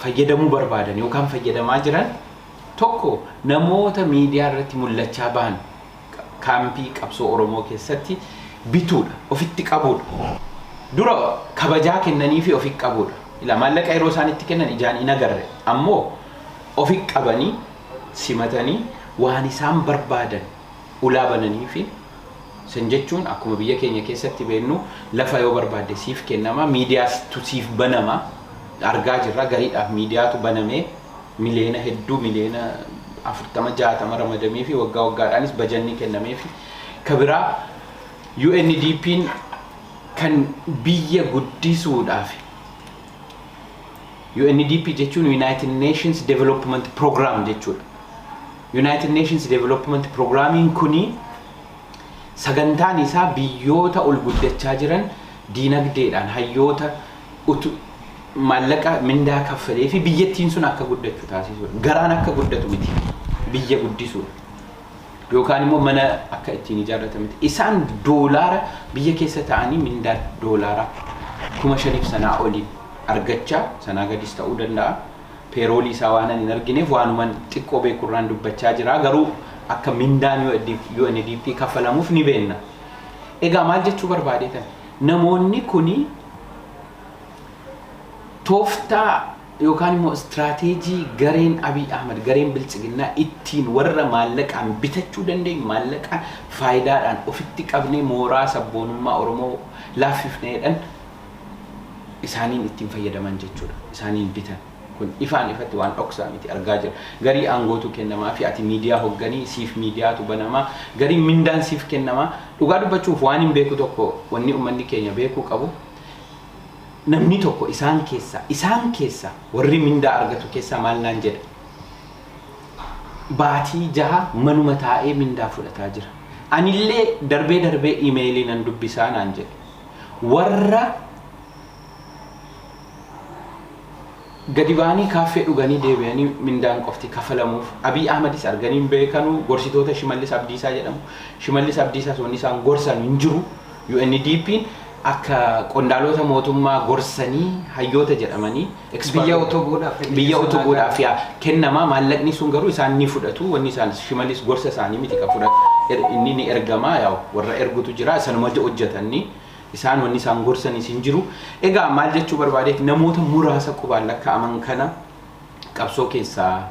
fayyadamuu barbaadan yookaan fayyadamaa jiran tokko namoota miidiyaa irratti mul'achaa bahan kaampii qabsoo Oromoo keessatti bituudha, ofitti qabuudha. Dura kabajaa kennanii fi ofitti qabuudha. Maallaqa yeroo isaan itti kennan ijaan hin agarre ammoo ofitti qabanii simatanii waan isaan barbaadan ulaa bananii fi san jechuun akkuma biyya keenya keessatti beeknu lafa yoo barbaadde siif kennama miidiyaas tu siif banama argaa jirra gariidhaaf miidiyaatu banamee miliyoona hedduu miliyoona 40-60 ramadamee fi waggaa waggaadhaanis bajanni kennamee fi kabiraa UNDP'n kan biyya guddisuudhaaf UNDP jechuun United Nations Development Program jechuudha. United Nations Development Programmiin kuni sagantaan isaa biyyoota ol guddachaa jiran diinagdeedhaan hayyoota maallaqa mindaa kaffalee fi biyyattiin sun akka guddatu taasisuudha. Garaan akka guddatu miti biyya guddisuudha. Yookaan immoo mana akka ittiin ijaarratan miti. Isaan doolaara biyya keessa ta'anii mindaa doolaara 5,000 sanaa olii argachaa sanaa gadis ta'uu danda'a. Peeroolii isaa waan hin argineef waanuman xiqqoo beekurraan dubbachaa jira. Garuu akka mindaan UNDP kaffalamuuf ni beekna. Egaa maal jechuu barbaadeetan namoonni kuni tooftaa yookaan immoo istiraatiijii gareen Abiy Ahmed gareen bilchiginnaa ittiin warra maallaqaan bitachuu dandeenyu maallaqaan faayidaadhaan ofitti qabnee mooraa sabboonummaa Oromoo laaffifneedhaan isaaniin ittiin fayyadaman jechuudha. Isaaniin bitan kun ifaan ifatti waan dhoksaa miti argaa jira. Garii aangootu kennamaa fi ati miidiyaa hogganii siif miidiyaatu banamaa garii mindaan siif kennamaa dhugaa dubbachuuf waan hin beeku tokko wanni uummanni keenya beekuu qabu. Namni tokko isaan keessa warri mindaa argatu keessa maal naan jedha. Baatii 6 manuma taa'ee mindaa fudhataa jira. Anillee darbee iimeelii nan dubbisaa naan jedha. Warra gadi baanii kaaffee dhuganii deebi'anii mindaan qofti kafalamuuf Abiy Ahmedis arganii beekanu gorsitoota Shimallis Abdiisaa jedhamu. Shimallis Abdiisaas wanni isaan gorsan hin jiru. UNDP'n akka qondaalota mootummaa gorsanii hayyoota jedhamanii biyya utubuudhaaf yaa kennama maallaqni sun garuu isaan ni fudhatu wanni isaan Shimallis gorsa isaanii miti ka fudhatu inni ni ergama yaa warra ergutu jira sanuma hojjetanii isaan wanni isaan gorsanii sin jiru. Egaa maal jechuu barbaadeef namoota muraasa qubaan lakkaa'aman kana qabsoo keessaa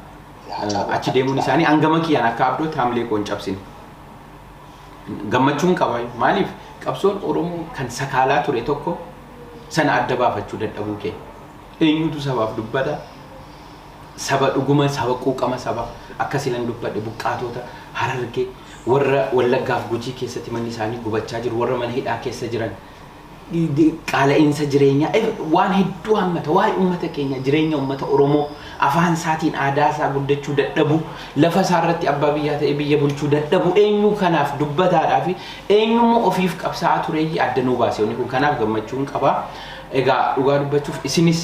achi deemuun isaanii hangama kiyyaan akka abdootti haamlee qoon cabsine gammachuun qaba maaliif qabsoon Oromoo kan sakaalaa ture tokko sana adda baafachuu dadhabuu kee eenyutu sabaaf dubbata saba dhuguma saba quuqama saba akka silan dubbadhe buqqaatota Harargee warra Wallaggaaf Gujii keessatti manni isaanii gubachaa jiru warra mana hidhaa keessa jiran qaala'insa jireenyaa waan hedduu hammata waa'ee uummata keenya jireenya uummata Oromoo afaan isaatiin aadaa isaa guddachuu dadhabu lafa isaarratti abbaa biyyaa ta'e biyya bulchuu dadhabu eenyu kanaaf dubbataadhaa fi eenyummoo ofiif qabsaa'aa tureeyyii adda nuu baase wanni kun kanaaf gammachuun qaba. Egaa dhugaa dubbachuuf isinis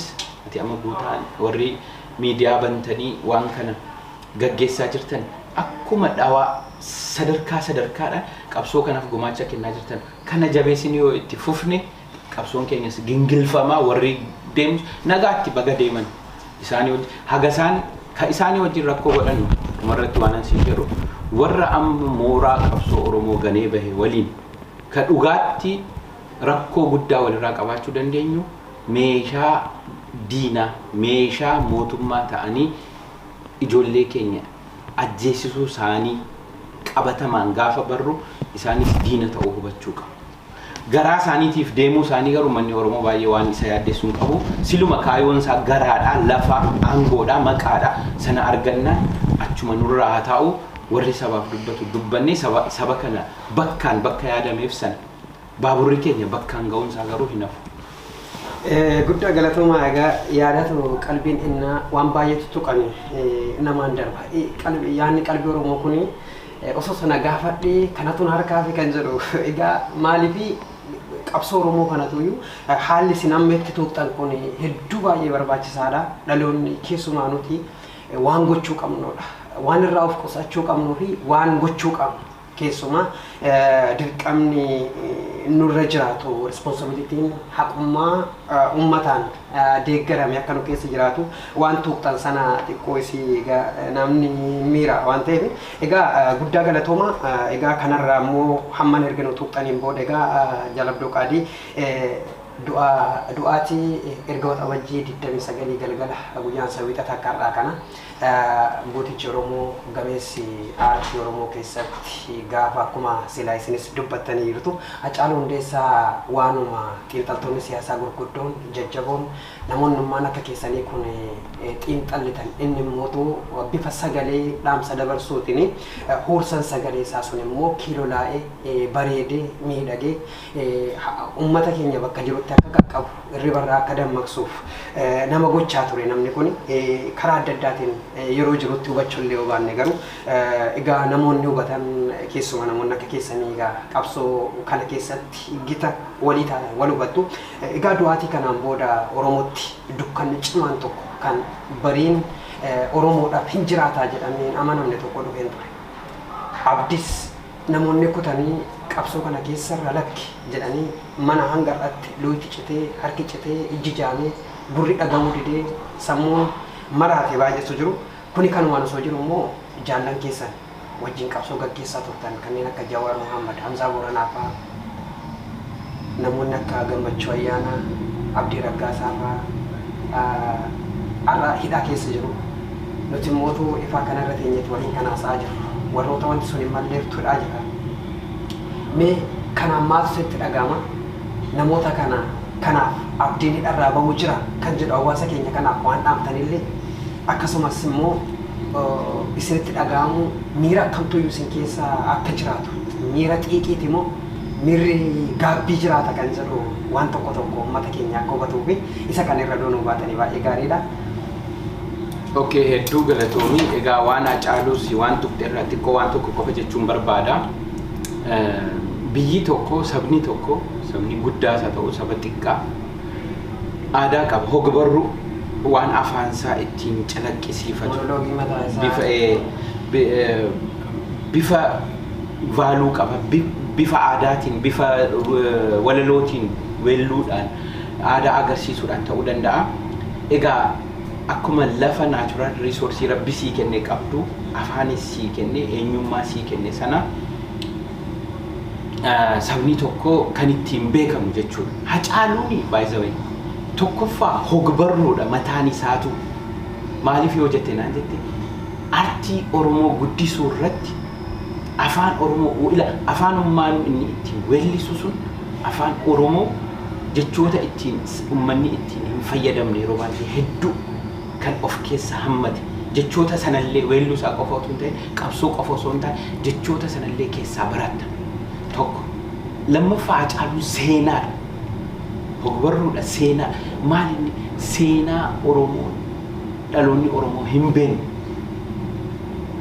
ati amma guutaan warri miidiyaa bantanii waan kana gaggeessaa jirtan akkuma dhawaa sadarkaadhaan qabsoo kanaaf gumaacha kennaa jirtan kana jabeessin yoo itti fufne qabsoon keenyas gingilfamaa warri deemu nagaatti baga deeman isaanii hagasaan ka isaanii wajjin rakkoo godhan umarratti waan ansiin jedhu warra amma mooraa qabsoo Oromoo ganee bahe waliin ka dhugaatti rakkoo guddaa walirraa qabaachuu dandeenyu meeshaa diinaa meeshaa mootummaa ta'anii ijoollee keenya ajjeesisuu isaanii qabatamaan gaafa barru isaanis diina ta'uu hubachuu qabu. Garaa isaaniitiif deemuu isaanii garuu manni Oromoo baay'ee waan isa yaaddeessuun qabu. Siluma kaayoon isaa garaadha, lafa, aangoodha, maqaadha. Sana argannaan achuma nurraa haa ta'u warri sabaaf dubbatu dubbannee saba kana bakka yaadameef sana baaburri keenya bakkaan ga'uun isaa garuu hin hafu. Guddaa galatoomaa egaa yaadatu qalbiin innaa waan baay'eetu tuqame namaan darba. Yaadni qalbii Oromoo kuni osoo sana gaafadhee kanatuun harkaa fi kan jedhu egaa maaliifi qabsoo Oromoo kanatuyyuu haalli isin amma itti tuqxan kun hedduu baay'ee barbaachisaadha. Dhaloonni keessumaa nuti waan gochuu qabnudha. Waan irraa of qusachuu qabnuu fi waan gochuu qabnu keessumaa dirqamni nurra jiraatu responsibilitiin haqummaa uummataan deeggarame akka nu keessa jiraatu waan tuqxan sana xiqqoo isii namni miira waan ta'eef egaa guddaa galatooma egaa kanarraa immoo hamman erga nu tuqxaniin booda egaa Jaalabdoo Qaadii du'aatii erga waxabajjii 29 galgala guyyaan sawiixata karraa kana gootichi Oromoo gameessi aartii Oromoo keessatti gaafa akkuma silaa isinis dubbattanii jirtu Hacaaluu Hundeessaa waanuma xiinxaltoonni siyaasaa gurguddoon jajjaboon namoonni ummaan akka keessanii kun xiinxallitan inni immoo bifa sagalee dhaamsa dabarsuutiin hoorsan sagalee isaa sun immoo kiilolaa'ee bareedee miidhagee ummata keenya bakka jirutti akka qaqqabu irribarraa akka dammaqsuuf nama gochaa ture namni kun karaa adda addaatiin yeroo jirutti hubachuullee obaanne garuu egaa namoonni hubatan keessuma namoonni akka keessanii egaa qabsoo kana keessatti gita walii taatan wal hubattu egaa du'aatii kanaan booda Oromootti dukkanni cimaan tokko kan bariin Oromoodhaaf hin jiraataa jedhameen amanamne tokko dhufeen ture. Abdis namoonni kutanii qabsoo kana keessarra lakki jedhanii mana hangarratti luuti citee harki citee ijji jaamee gurri dhaga'uu didee sammuun maraate baay'eetu jiru. Kuni kanumaan osoo jiru immoo jaallan keessan wajjin qabsoo gaggeessaa turtan kanneen akka Jawaar Mohammad, Hamzaa Booranaa fa'aa namoonni akka Gammachuu Ayyaanaa, Abdii Raggaasaa fa'aa har'a hidhaa keessa jiru. Nuti immoo ifaa kanarra teenyetti waliin kanaasaa jiru. Warroota wanti sun hin malleeftuudhaa jira. Mee kanaan maaltu itti dhaga'ama? Namoota kanaaf abdiin hidharraa bahuu jira kan jedhu hawaasa keenya kanaaf waan dhaamtanillee akkasumas immoo isinitti dhaga'amu miira akkamtu isin keessa akka jiraatu miira xiiqiiti immoo miirri gaabbii jiraata kan jedhu waan tokko uummata keenya akka hubatuu fi isa kan irra doonuu baatanii baay'ee gaariidha. Okay, hedduu galatoomii egaa waan Hacaaluus waan tuqxe irratti waan tokko qofa jechuun barbaada. Biyyi tokko sabni guddaa haa ta'u saba xiqqaa aadaa qaba hogbarru waan afaansaa ittiin calaqqisiifatu bifa vaaluu qaba bifa aadaatiin bifa walalootiin weelluudhaan aadaa agarsiisuudhaan ta'uu danda'a. Egaa akkuma lafa natural resource rabbi sii kenne qabdu afaanis sii kenne eenyummaa sii kenne sana sabni tokko kan ittiin beekamu jechuudha. Hacaaluun by the way tokkoffaa hogbarruudha mataan isaatu maaliif yoo jette naan jette artii Oromoo guddisuu irratti afaan Oromoo afaanummaan inni ittiin weellisu sun afaan Oromoo jechoota ittiin ummanni ittiin hin fayyadamne yeroo baay'ee hedduu kan of keessa hammate jechoota sanallee weelluu isaa qofa otoo hin ta'in qabsoo qofa osoo hin taane jechoota sanallee keessaa baratta tokko. Lammaffaa Hacaaluun seenaadha. Hogbarruudha seenaa maalinni seenaa Oromoo dhaloonni Oromoo hin beekne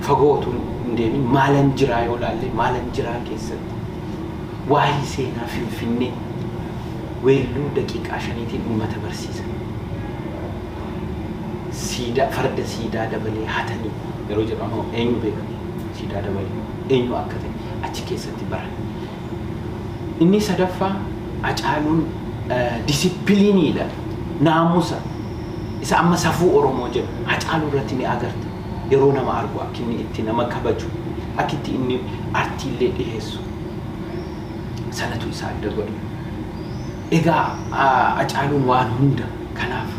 fagootuun hin deemin maalan jiraa yoo laalle maalan jiraa keessatti waa'ee seenaa Finfinnee weelluu daqiiqaa 5tiin uummata barsiisa. Farda siidaa dabalee hatanii yeroo jedhamu eenyu beekame siidaa dabalee eenyu akka ta'e achi keessatti baran. Inni sadaffaa Hacaaluun disipiliiniidha naamusa isa amma safuu Oromoo jedhu Hacaaluu irratti ni agarta yeroo nama argu akka inni itti nama kabaju akka itti inni artiillee dhiheessu sanatu isa adda godhu. Egaa Hacaaluun waan hunda kanaaf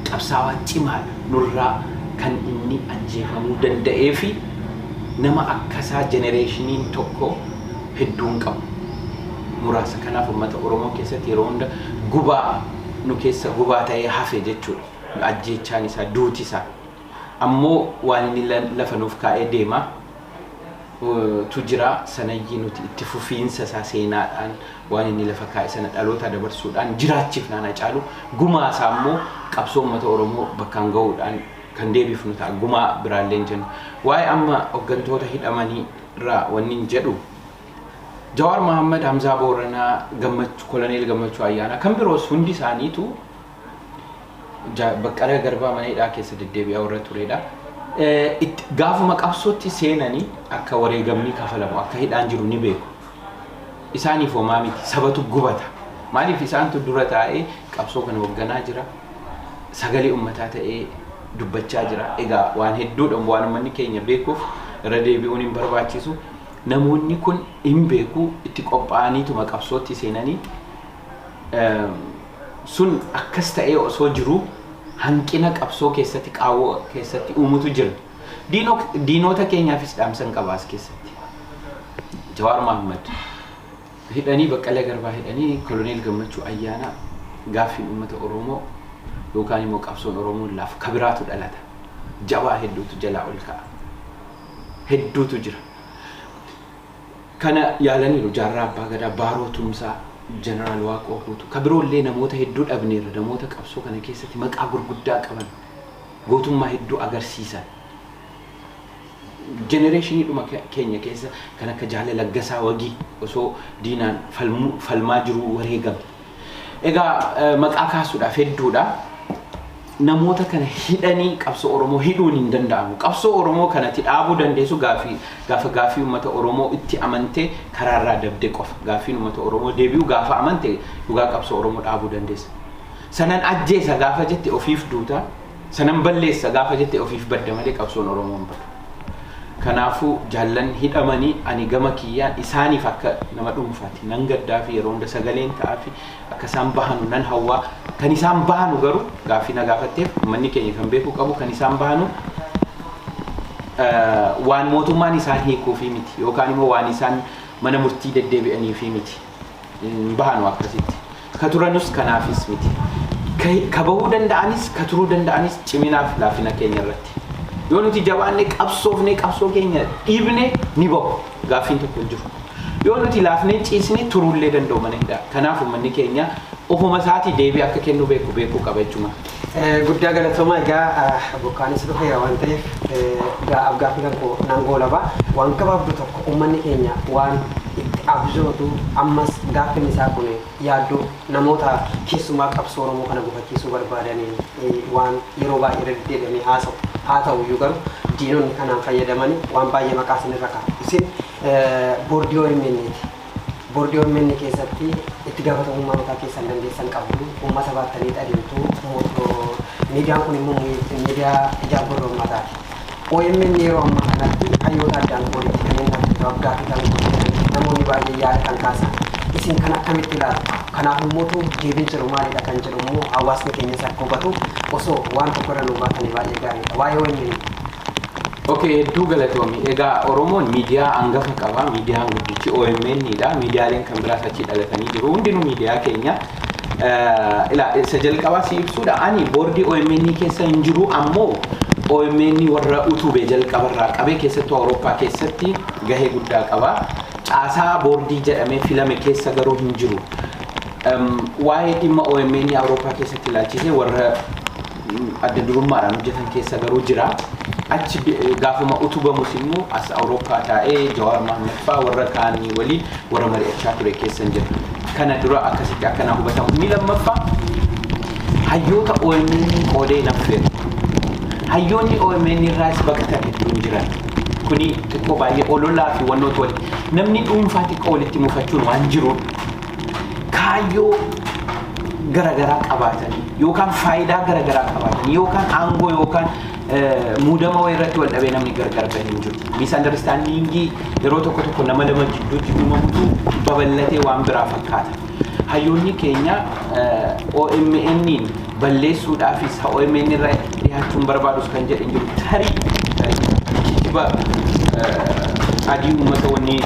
qabsaawaa cimaadha nurraa kan inni ajjeefamuu danda'ee fi nama akkasaa jenereeshiniin tokko hedduun qabu. Muraasa kanaaf uummata Oromoo keessatti yeroo hunda gubaa nu keessa gubaa ta'ee hafe jechuudha. Ajjeechaan isaa duuti isaa ammoo waan inni lafa nuuf kaa'ee deema tu jira sanayyii nuti itti fufiinsa isaa seenaadhaan waan inni lafa kaa'e sana dhaloota dabarsuudhaan jiraachiifnaan Hacaaluu gumaa isaa ammoo qabsoo uummata Oromoo bakkaan ga'uudhaan kan deebifnu ta'a gumaa biraallee hin jennu. Waa'ee amma hooggantoota hidhamanii irraa wanni hin jedhu Jawaar Mohammad, Hamzaa Booranaa, Koloneel Gammachuu Ayyaanaa kan biroos hundi isaaniitu Baqqalaa Garbaa mana hidhaa keessa deddeebi'aa warra turedha. Gaafuma qabsootti seenanii akka wareegamni kafalamu akka hidhaan jiru ni beeku. Isaaniif homaa miti sabatu gubata. Maaliif isaantu dura taa'ee qabsoo kana hoogganaa jira. Sagalee uummataa ta'ee dubbachaa jira. Egaa waan hedduudhaan waan uummanni keenya beekuuf irra deebi'uun hin barbaachisu. Namoonni kun hin beeku itti qophaa'aniituma qabsootti seenanii sun akkas ta'ee osoo jiru hanqina qabsoo keessatti qaawwa keessatti uumutu jira. Diinota keenyaafis dhaamsan qabaas keessatti. Jawaar Mohaammed hidhanii Baqqalee Garbaa hidhanii Koloneel Gammachuu Ayyaanaa gaaffii uummata Oromoo yookaan immoo qabsoon Oromoo laaf kabiraatu dhalata. Jabaa hedduutu jalaa ol ka'a. Hedduutu jira. Kana yaalaniiru Jaarraa Abbaa Gadaa, Baaroo Tumsaa, Jeneraal Waaqoo Guutuu kabiroollee namoota hedduu dhabneerra namoota qabsoo kana keessatti maqaa gurguddaa qaban gootummaa hedduu agarsiisan. Generation dhuma keenya keessa kan akka Jaala Laggasaa Wagii osoo diinaan falmaa jiru wareegame. Egaa maqaa kaasuudhaaf hedduudha. Namoota kana hidhanii qabsoo Oromoo hidhuun hin danda'amu. Qabsoo Oromoo kanatti dhaabuu dandeessu gaaffii uummata Oromoo itti amantee karaarraa dabde qofa. Gaaffii uummata Oromoo deebi'u gaafa amante dhugaa qabsoo Oromoo dhaabuu dandeessa. Sanan ajjeesa gaafa jette ofiif duuta, sanan balleessa gaafa jette ofiif badda malee qabsoon Oromoo hin badu. Kanaafuu jaallan hidhamanii ani gama kiyyaan isaaniif akka nama dhuunfaatti nan gaddaa fi yeroo hunda sagaleen ta'aa fi akka isaan bahanu nan hawwaa. Kan isaan bahanu garuu gaaffii na gaafatteef uummanni keenya kan beekuu qabu kan isaan bahanu waan mootummaan isaan hiikuu fi miti yookaan immoo waan isaan mana murtii deddeebi'anii fi miti bahanu akkasitti. Ka turanus kanaafis miti. Ka bahuu danda'anis ka turuu danda'anis ciminaaf laafina keenya irratti. Yoo nuti jabaannee qabsoofnee qabsoo keenya dhiibne ni bahu gaaffiin tokko hin jiru. Yoo nuti laafnee ciisnee turuullee danda'u mana hidhaa. Kanaaf uummanni keenya ofuma isaatii deebii akka kennu beekuu qaba jechuudha. Guddaa galatoomaa egaa bokkaanis dhufeera waan ta'eef gaaffii kan koo nan goolaba waan gabaabduu tokko uummanni keenya waan itti abjootu ammas gaaffiin isaa kun yaaddoo namoota keessumaa qabsoo Oromoo kana gufachiisuu barbaadanii waan yeroo baay'ee deddeebi'anii haasa'u. Haa ta'u iyyuu garuu diinonni kanaan fayyadamanii waan baay'ee maqaa isinirra kaa'u. Isin boordii OMN'ti. Boordii OMN keessatti itti gaafatamummaa mataa keessan dandeessan qabdu uummata baattanii adeemtu. Miidiyaan kun immoo miidiyaa ijaarsa uummataati. OMN yeroo ammaa kanatti hayyoota addaan walitti kanneen waggaa fi kan namoonni baay'ee yaada kan kaasan. Isin kan akkamitti ilaaltu? Kanaaf immoo deebiin jiru maalidha kan jedhu immoo hawaasni keenyas akka hubatu osoo waan tokko irra nu baatanii baay'ee gaariidha. Waa'ee OMN. Okay, hedduu galatoomi. Egaa Oromoon miidiyaa hangafa qaba. Miidiyaan guddichi OMN'dha. Miidiyaaleen kan biraas achi dhalatanii jiru. Hundinuu miidiyaa keenya. Isa jalqabaa si ibsuudha. Ani boordii OMN keessa hin jiru ammoo OMN warra utubee jalqabarraa qabee keessattuu Awurooppaa keessatti gahee guddaa qaba. Caasaa boordii jedhamee filame keessa garuu hin jiru. Waa'ee dhimma OMN Awurooppaa keessatti ilaalchisee warra adda durummaadhaan hojjetan keessa garuu jira. Achi gaafuma utubamus immoo as Awurooppaa taa'ee Jawaar Mohaammed fa'aa warra kaanii waliin warra mari'achaa ture keessa hin jiru. Kana dura akkasitti akkanaa hubatamu. Inni lammaffaa hayyoota OMN qoodee naffeeru. Hayyoonni OMN irraas baqatan hedduun jiran. Kuni xiqqoo baay'ee ololaa fi wannoota waliin. Namni dhuunfaa xiqqoo walitti mufachuun waan jiruun kaayyoo garagaraa qabaatanii yookaan faayidaa garagaraa qabaatanii yookaan aangoo yookaan muudama irratti wal dhabee namni gargar bahee hin jiru. Misunderstandingii yeroo tokko nama lama gidduutti uumamutu babal'atee waan biraa fakkaata. Hayyoonni keenya OMN'n balleessuudhaafis OMN irra dhiyaachuun barbaadus kan jedhan jiru tarii kijiba adii uummata wanni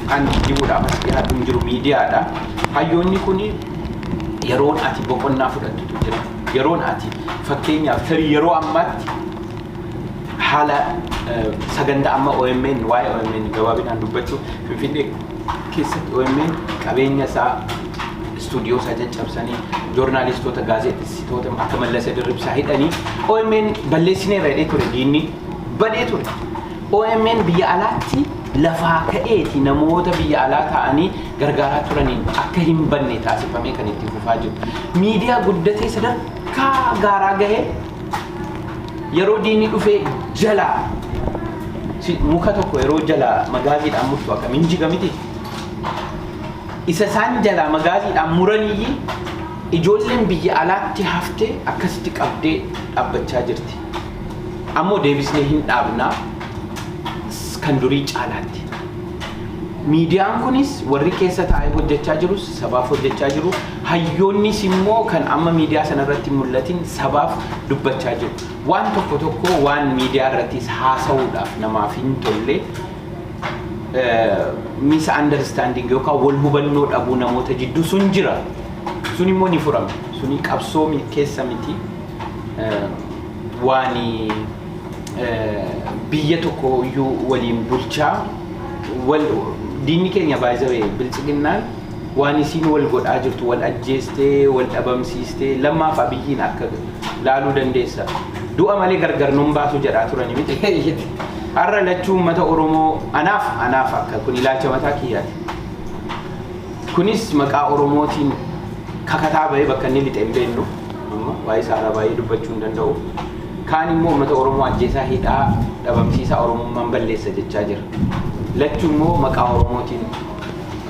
kan kijibuudhaaf as dhiyaatu hin jiru miidiyaadha. Hayyoonni kuni yeroon ati boqonnaa fudhattutu jira. Yeroon ati fakkeenyaaf tarii yeroo ammaatti haala sagantaa amma OMN waa'ee OMN gabaabinaan dubbachuu Finfinnee keessatti OMN qabeenya isaa istuudiyoo isaa caccabsanii joornaalistoota gaazexeessitoota akka Mallasee Dirribsaa hidhanii OMN balleessineerra jedhee ture diinni badee ture. OMN biyya alaatti lafaa ka'eeti namoota biyya alaa ta'anii gargaaraa turaniin akka hin banne taasifamee kan itti fufaa jiru. Miidiyaa guddatee sadarkaa gaaraa gahee yeroo diinni dhufee jalaa muka tokko yeroo jalaa magaaziidhaan murtu akka minjiga miti. Isa isaan jalaa magaaziidhaan muranii ijoolleen biyya alaatti haftee akkasitti qabdee dhaabbachaa jirti. Ammoo deebisnee hin dhaabnaa kan durii caalaatti. Miidiyaan kunis warri keessa taa'ee hojjechaa jirus sabaaf hojjechaa jiru. Hayyoonnis immoo kan amma miidiyaa sana irratti mul'atin sabaaf dubbachaa jiru. Waan tokko waan miidiyaa irrattis haasa'uudhaaf namaaf hin tolle misunderstanding yookaan wal hubannoo dhabuu namoota jidduu sun jira. Sun immoo ni furama. Suni qabsoo keessa miti. Waan biyya tokko iyyuu waliin bulchaa diinni keenya baay'ee bilchiginnaan waan isin wal godhaa jirtu wal ajjeestee wal dhabamsiistee lammaaf abiyyiin akka laaluu dandeessa. Du'a malee gargar nuun baasu jedhaa turani miti. Har'a lachuu uummata Oromoo anaaf akka kun ilaalcha mataa kiyyaati. Kunis maqaa Oromootiin kakataa bahee bakka inni lixee hin beeknu. Waa'ee isaa baay'ee dubbachuu hin danda'u. Kaan immoo uummata Oromoo ajjeesaa hidhaa dhabamsiisaa Oromummaan balleessa jechaa jira. Lachuu immoo maqaa Oromootiin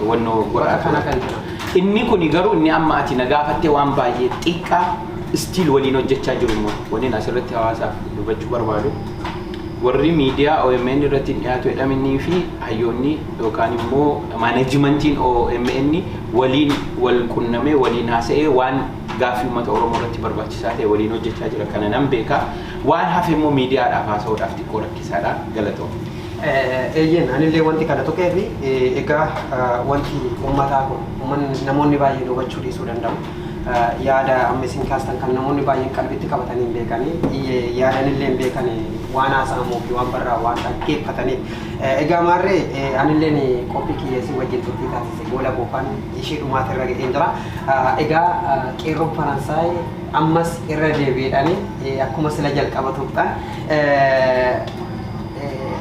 wannoo godhaa kana kan inni kun garuu inni amma ati na gaafattee waan baay'ee xiqqaa stiil waliin hojjechaa jiru immoo waliin asirratti hawaasaaf dubbachuu barbaadu. Warri miidiyaa OMN irratti dhiyaatu jedhamanii fi hayyoonni yookaan immoo maanajimentiin OMN waliin wal qunnamee waliin haasa'ee waan gaaffii uummata Oromoo irratti barbaachisaa ta'e waliin hojjechaa jira. Kana nan beeka. Waan hafe immoo miidiyaadhaaf haasa'uudhaaf xiqqoo rakkisaadha. Galatooma. Anillee wanti kana tokkee fi egaa wanti uummataa kun namoonni baay'een hubachuu dhiisuu danda'u. Yaada amma isin kaastan kan namoonni baay'een qalbitti qabatanii hin beekanii yaadanillee hin beekanii waan haasa'amuu fi waan barraa waan dhaggeeffatanii. Egaa maarree anilleen qophii kiyyeessii wajjin turtii taasise goola boofaan ishee dhumaati irra ga'een jira. Egaa qeerroon Faransaay ammas irra deebiidhanii akkuma sila jalqabatuudhaan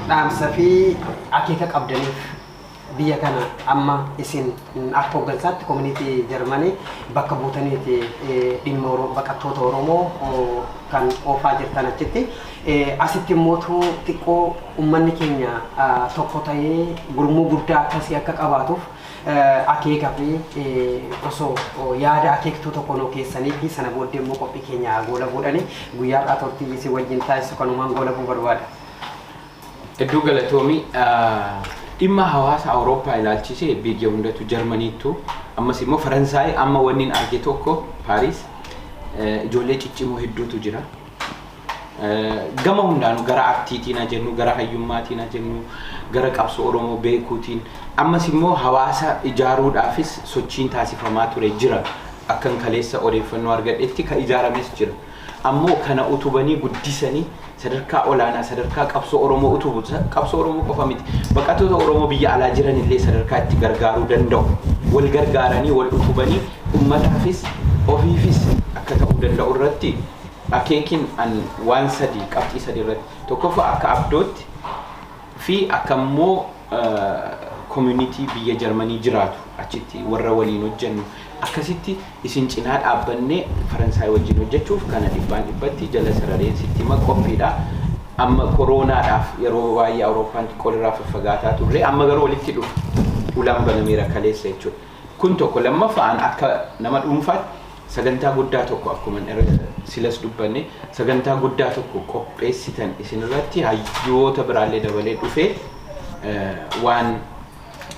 dhaamsa fi akeeka qabdaniif biyya kana amma isin akka hooggansaatti koominiitii Jarmanii bakka buutaniiti dhimma baqattoota Oromoo kan oofaa jirtan achitti. Asitti immoo xiqqoo uummanni keenya tokko ta'ee gurmuu guddaa akkasii akka qabaatuuf akeeka fi osoo yaada akeektuu tokko nuu keessanii fi sana booddee immoo qophii keenya goola buudhanii guyyaadhaa tortii isin wajjin taasisu kanumaan goola buu barbaada. Hedduu galatoomii dhimma hawaasa Awurooppaa ilaalchisee biyya hundatu Jarmaniittu ammas immoo Faransaay amma wanni arge tokko Paariis ijoollee ciccimoo hedduutu jira. Gama hundaanuu gara artiitiin jennu gara hayyummaatiin jennu gara qabsoo Oromoo beekuutiin ammas immoo hawaasa ijaaruudhaafis sochiin taasifamaa ture jira. Akkan kaleessa odeeffannoo argadhetti kan ijaarames jira. Ammoo kana utubanii guddisanii sadarkaa olaanaa sadarkaa qabsoo Oromoo utubu qabsoo Oromoo qofa miti baqattoota Oromoo biyya alaa jiran illee sadarkaa itti gargaaruu danda'u wal gargaaranii wal utubanii uummataafis ofiifis akka ta'uu danda'u irratti akeekin waan sadii qabxii sadii irratti tokkoffaa akka abdootti fi akka immoo community biyya Jarmanii jiraatu achitti warra waliin hojjennu akkasitti isin cinaa dhaabbannee Faransaay wajjin hojjechuuf kana dhibbatti jala sarareen sitti qophiidha. Amma koroonaadhaaf yeroo baay'ee Awurooppaan xiqqoolirraa faffagaataa turre amma garuu walitti dhufu ulaan banameera kaleessa jechuudha. Kun tokko lammaffaan akka nama dhuunfaatti sagantaa guddaa tokko akkuma silas dubbanne sagantaa guddaa tokko qopheessitan isin irratti hayyoota biraallee dabalee dhufee waan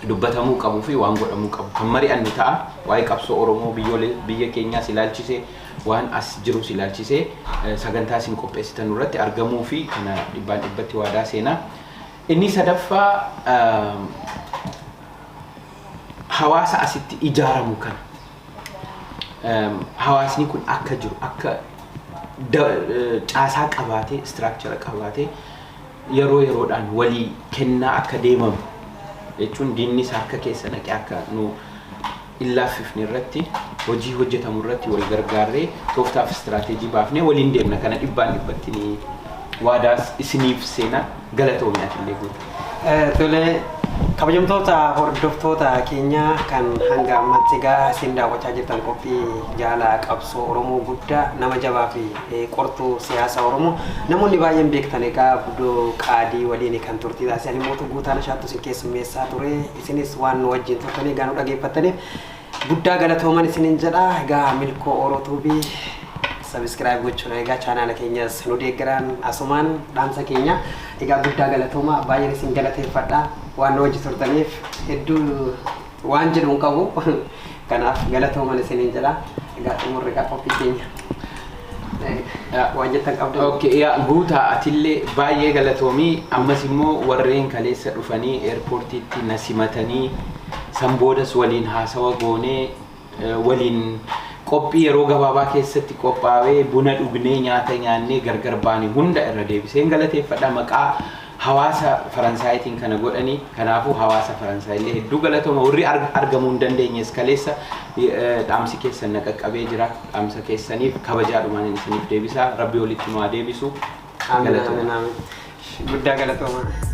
dubbatamuu qabu fi waan godhamuu qabu kan mari'annu ta'a waa'ee qabsoo Oromoo biyya keenyaas ilaalchisee waan as jirus ilaalchisee sagantaa isin qopheessitan irratti argamuu fi kana dhibbatti waadaa seenaa. Inni sadaffaa hawaasa asitti ijaaramu kana hawaasni kun akka jiru akka caasaa qabaatee istiraakchara qabaatee yeroo yeroodhaan walii kennaa akka deemamu jechuun diinnis harka keessa naqee akka nu illaaffifne irratti hojii hojjetamu irratti wal gargaarree tooftaaf istiraatiijii baafnee waliin deemna kana dhibbatti ni waadaas isiniif seenaa galatoomiyaaf illee guutuu. Tole kabajamtoota hordoftoota keenya kan hanga ammatti egaa isin daawwachaa jirtan qophii jaalala qabsoo Oromoo guddaa nama jabaa fi qortuu siyaasa Oromoo namoonni baay'een beektan egaa Abdoo Qaadii waliin kan turtii taasisan immoo guutaan shaattu isin keessummeessaa ture isinis waan wajjin turtanii egaa nu dhaggeeffattaniif guddaa galatooman isinin jedha. Egaa Milkoo Orootuubii subscribe gochuun egaa channel keenyas nu deeggaran asumaan dhaamsa keenya egaa guddaa galatooma baay'een isin galateeffadha. waan hojii turtaniif hedduu waan jedhuun qabu. Kanaaf galatoomaa isiniin jedha. Egaa xumurri qophii keenya. Waan jettan qabdu. Okay, yaa guutaa atillee baay'ee galatoomii ammas immoo warreen kaleessa dhufanii airportiitti na simatanii san boodas waliin haasawa goonee waliin qophii yeroo gabaabaa keessatti qophaa'ee buna dhugnee nyaata nyaannee gargar baanii hunda irra deebiseen galateeffadha maqaa hawaasa Faransaayitiin kana godhanii kanaafuu hawaasa Faransaayillee hedduu galatooma warri argamuu hin dandeenyes kaleessa dhaamsi keessan na qaqqabee jira dhaamsa keessaniif kabajaadhumaan isiniif deebisaa rabbi walitti nu haa deebisu. Amiin amiin amiin. Guddaa galatooma.